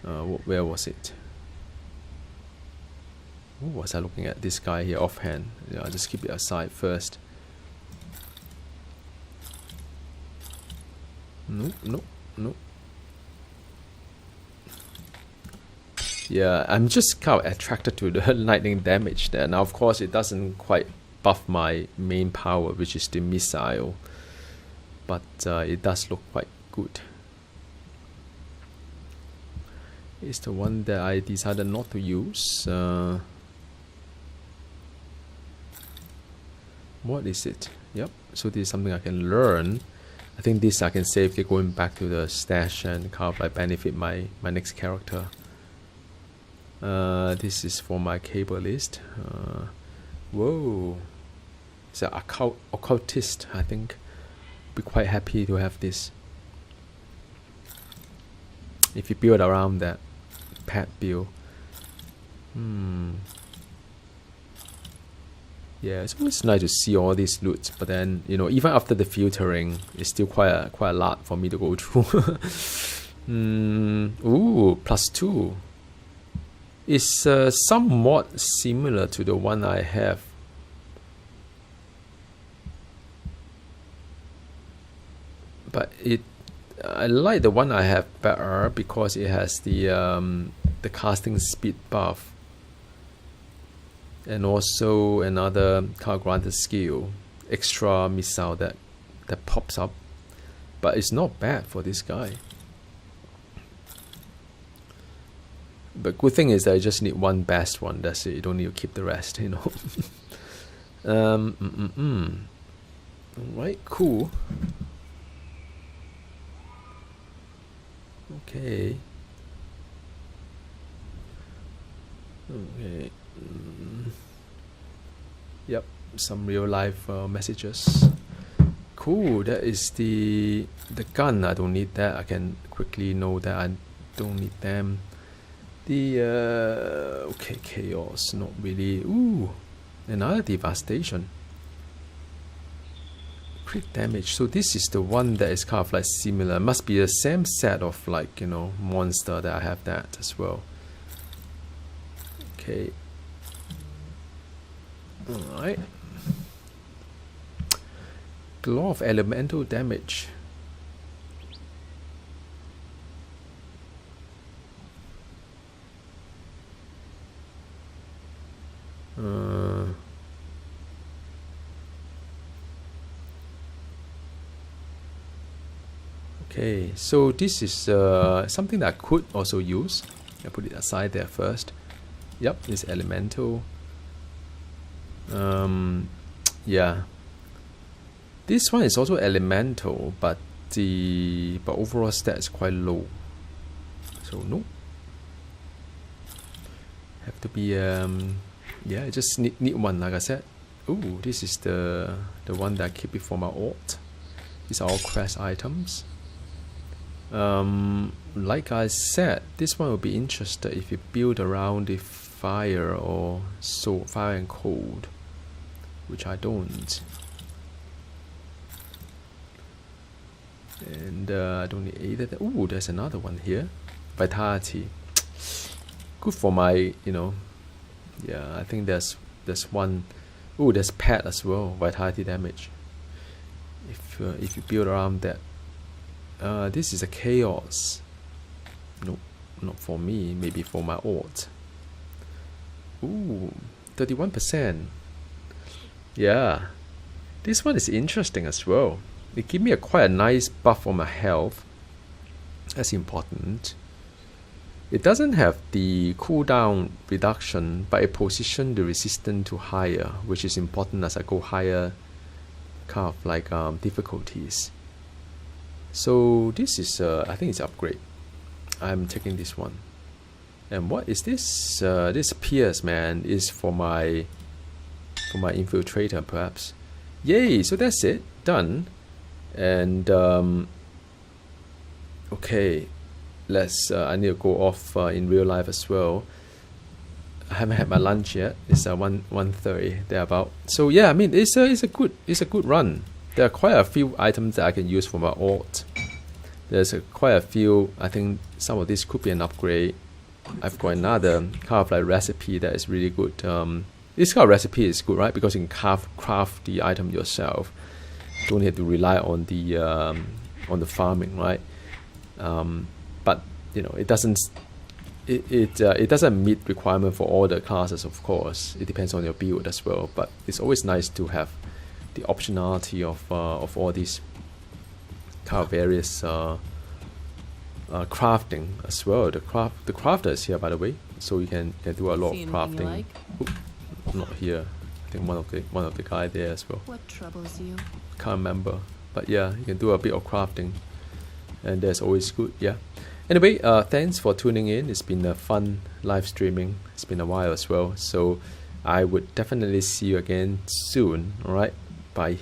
Where was it? What was I looking at? This guy here offhand. Yeah, I'll just keep it aside first. No. Yeah, I'm just kind of attracted to the lightning damage there. Now, of course, it doesn't quite buff my main power, which is the missile, but it does look quite good. It's the one that I decided not to use. What is it? Yep, so this is something I can learn. I think this I can safely going back to the stash and kind of like benefit my next character. This is for my cable list. Whoa, it's an occultist. I think be quite happy to have this. If you build around that pet build. Yeah, it's always nice to see all these loots, but then, you know, even after the filtering, it's still quite a lot for me to go through. Ooh, +2. It's somewhat similar to the one I have. But I like the one I have better because it has the casting speed buff. And also another card granted skill, extra missile that pops up, but it's not bad for this guy. But good thing is that I just need one best one. That's it. You don't need to keep the rest, you know. Alright, cool. Okay. Okay. Yep, some real life messages. Cool, that is the gun. I don't need that. I can quickly know that I don't need them. The okay, chaos, not really. Ooh, another devastation. Crit damage. So this is the one that is kind of like similar. Must be the same set of, like, you know, monster that I have that as well. Okay. Alright. Glow of elemental damage. Okay, so this is something that I could also use. I put it aside there first. Yep, it's elemental. Yeah, this one is also elemental, but overall stat is quite low. So no, have to be yeah, I just need one, like I said. Ooh, this is the one that I keep it for my alt. These are all quest items. Like I said, this one will be interested if you build around the fire or so fire and cold, which I don't. And I don't need either. Ooh, there's another one here. Vitality. Good for my, you know. Yeah, I think there's one. Ooh, there's pet as well. Vitality damage. If you build around that. This is a chaos. Nope, not for me, maybe for my alt. Ooh, 31%. Yeah, this one is interesting as well. It gives me quite a nice buff on my health. That's important. It doesn't have the cooldown reduction, but it positions the resistance to higher, which is important as I go higher kind of like difficulties. So this is I think it's upgrade. I'm taking this one. And what is this? This Pierce, man, is for my infiltrator perhaps. Yay! So that's it, done. And okay, let's. I need to go off in real life as well. I haven't had my lunch yet. It's 1:30 thereabout. So yeah, I mean it's a good run. There are quite a few items that I can use for my alt. There's quite a few. I think some of this could be an upgrade. I've got another kind of like recipe that is really good. This kind of recipe is good, right? Because you can craft the item yourself. Don't have to rely on the farming, right? But you know, it doesn't meet requirement for all the classes, of course. It depends on your build as well. But it's always nice to have the optionality of all these kind of various crafting as well. The crafter is here, by the way, so you can do a lot of crafting. Like? Oop, not here. I think one of the guy there as well. What troubles you? Can't remember, but yeah, you can do a bit of crafting, and that's always good. Yeah. Anyway, thanks for tuning in. It's been a fun live streaming. It's been a while as well, so I would definitely see you again soon. All right, bye.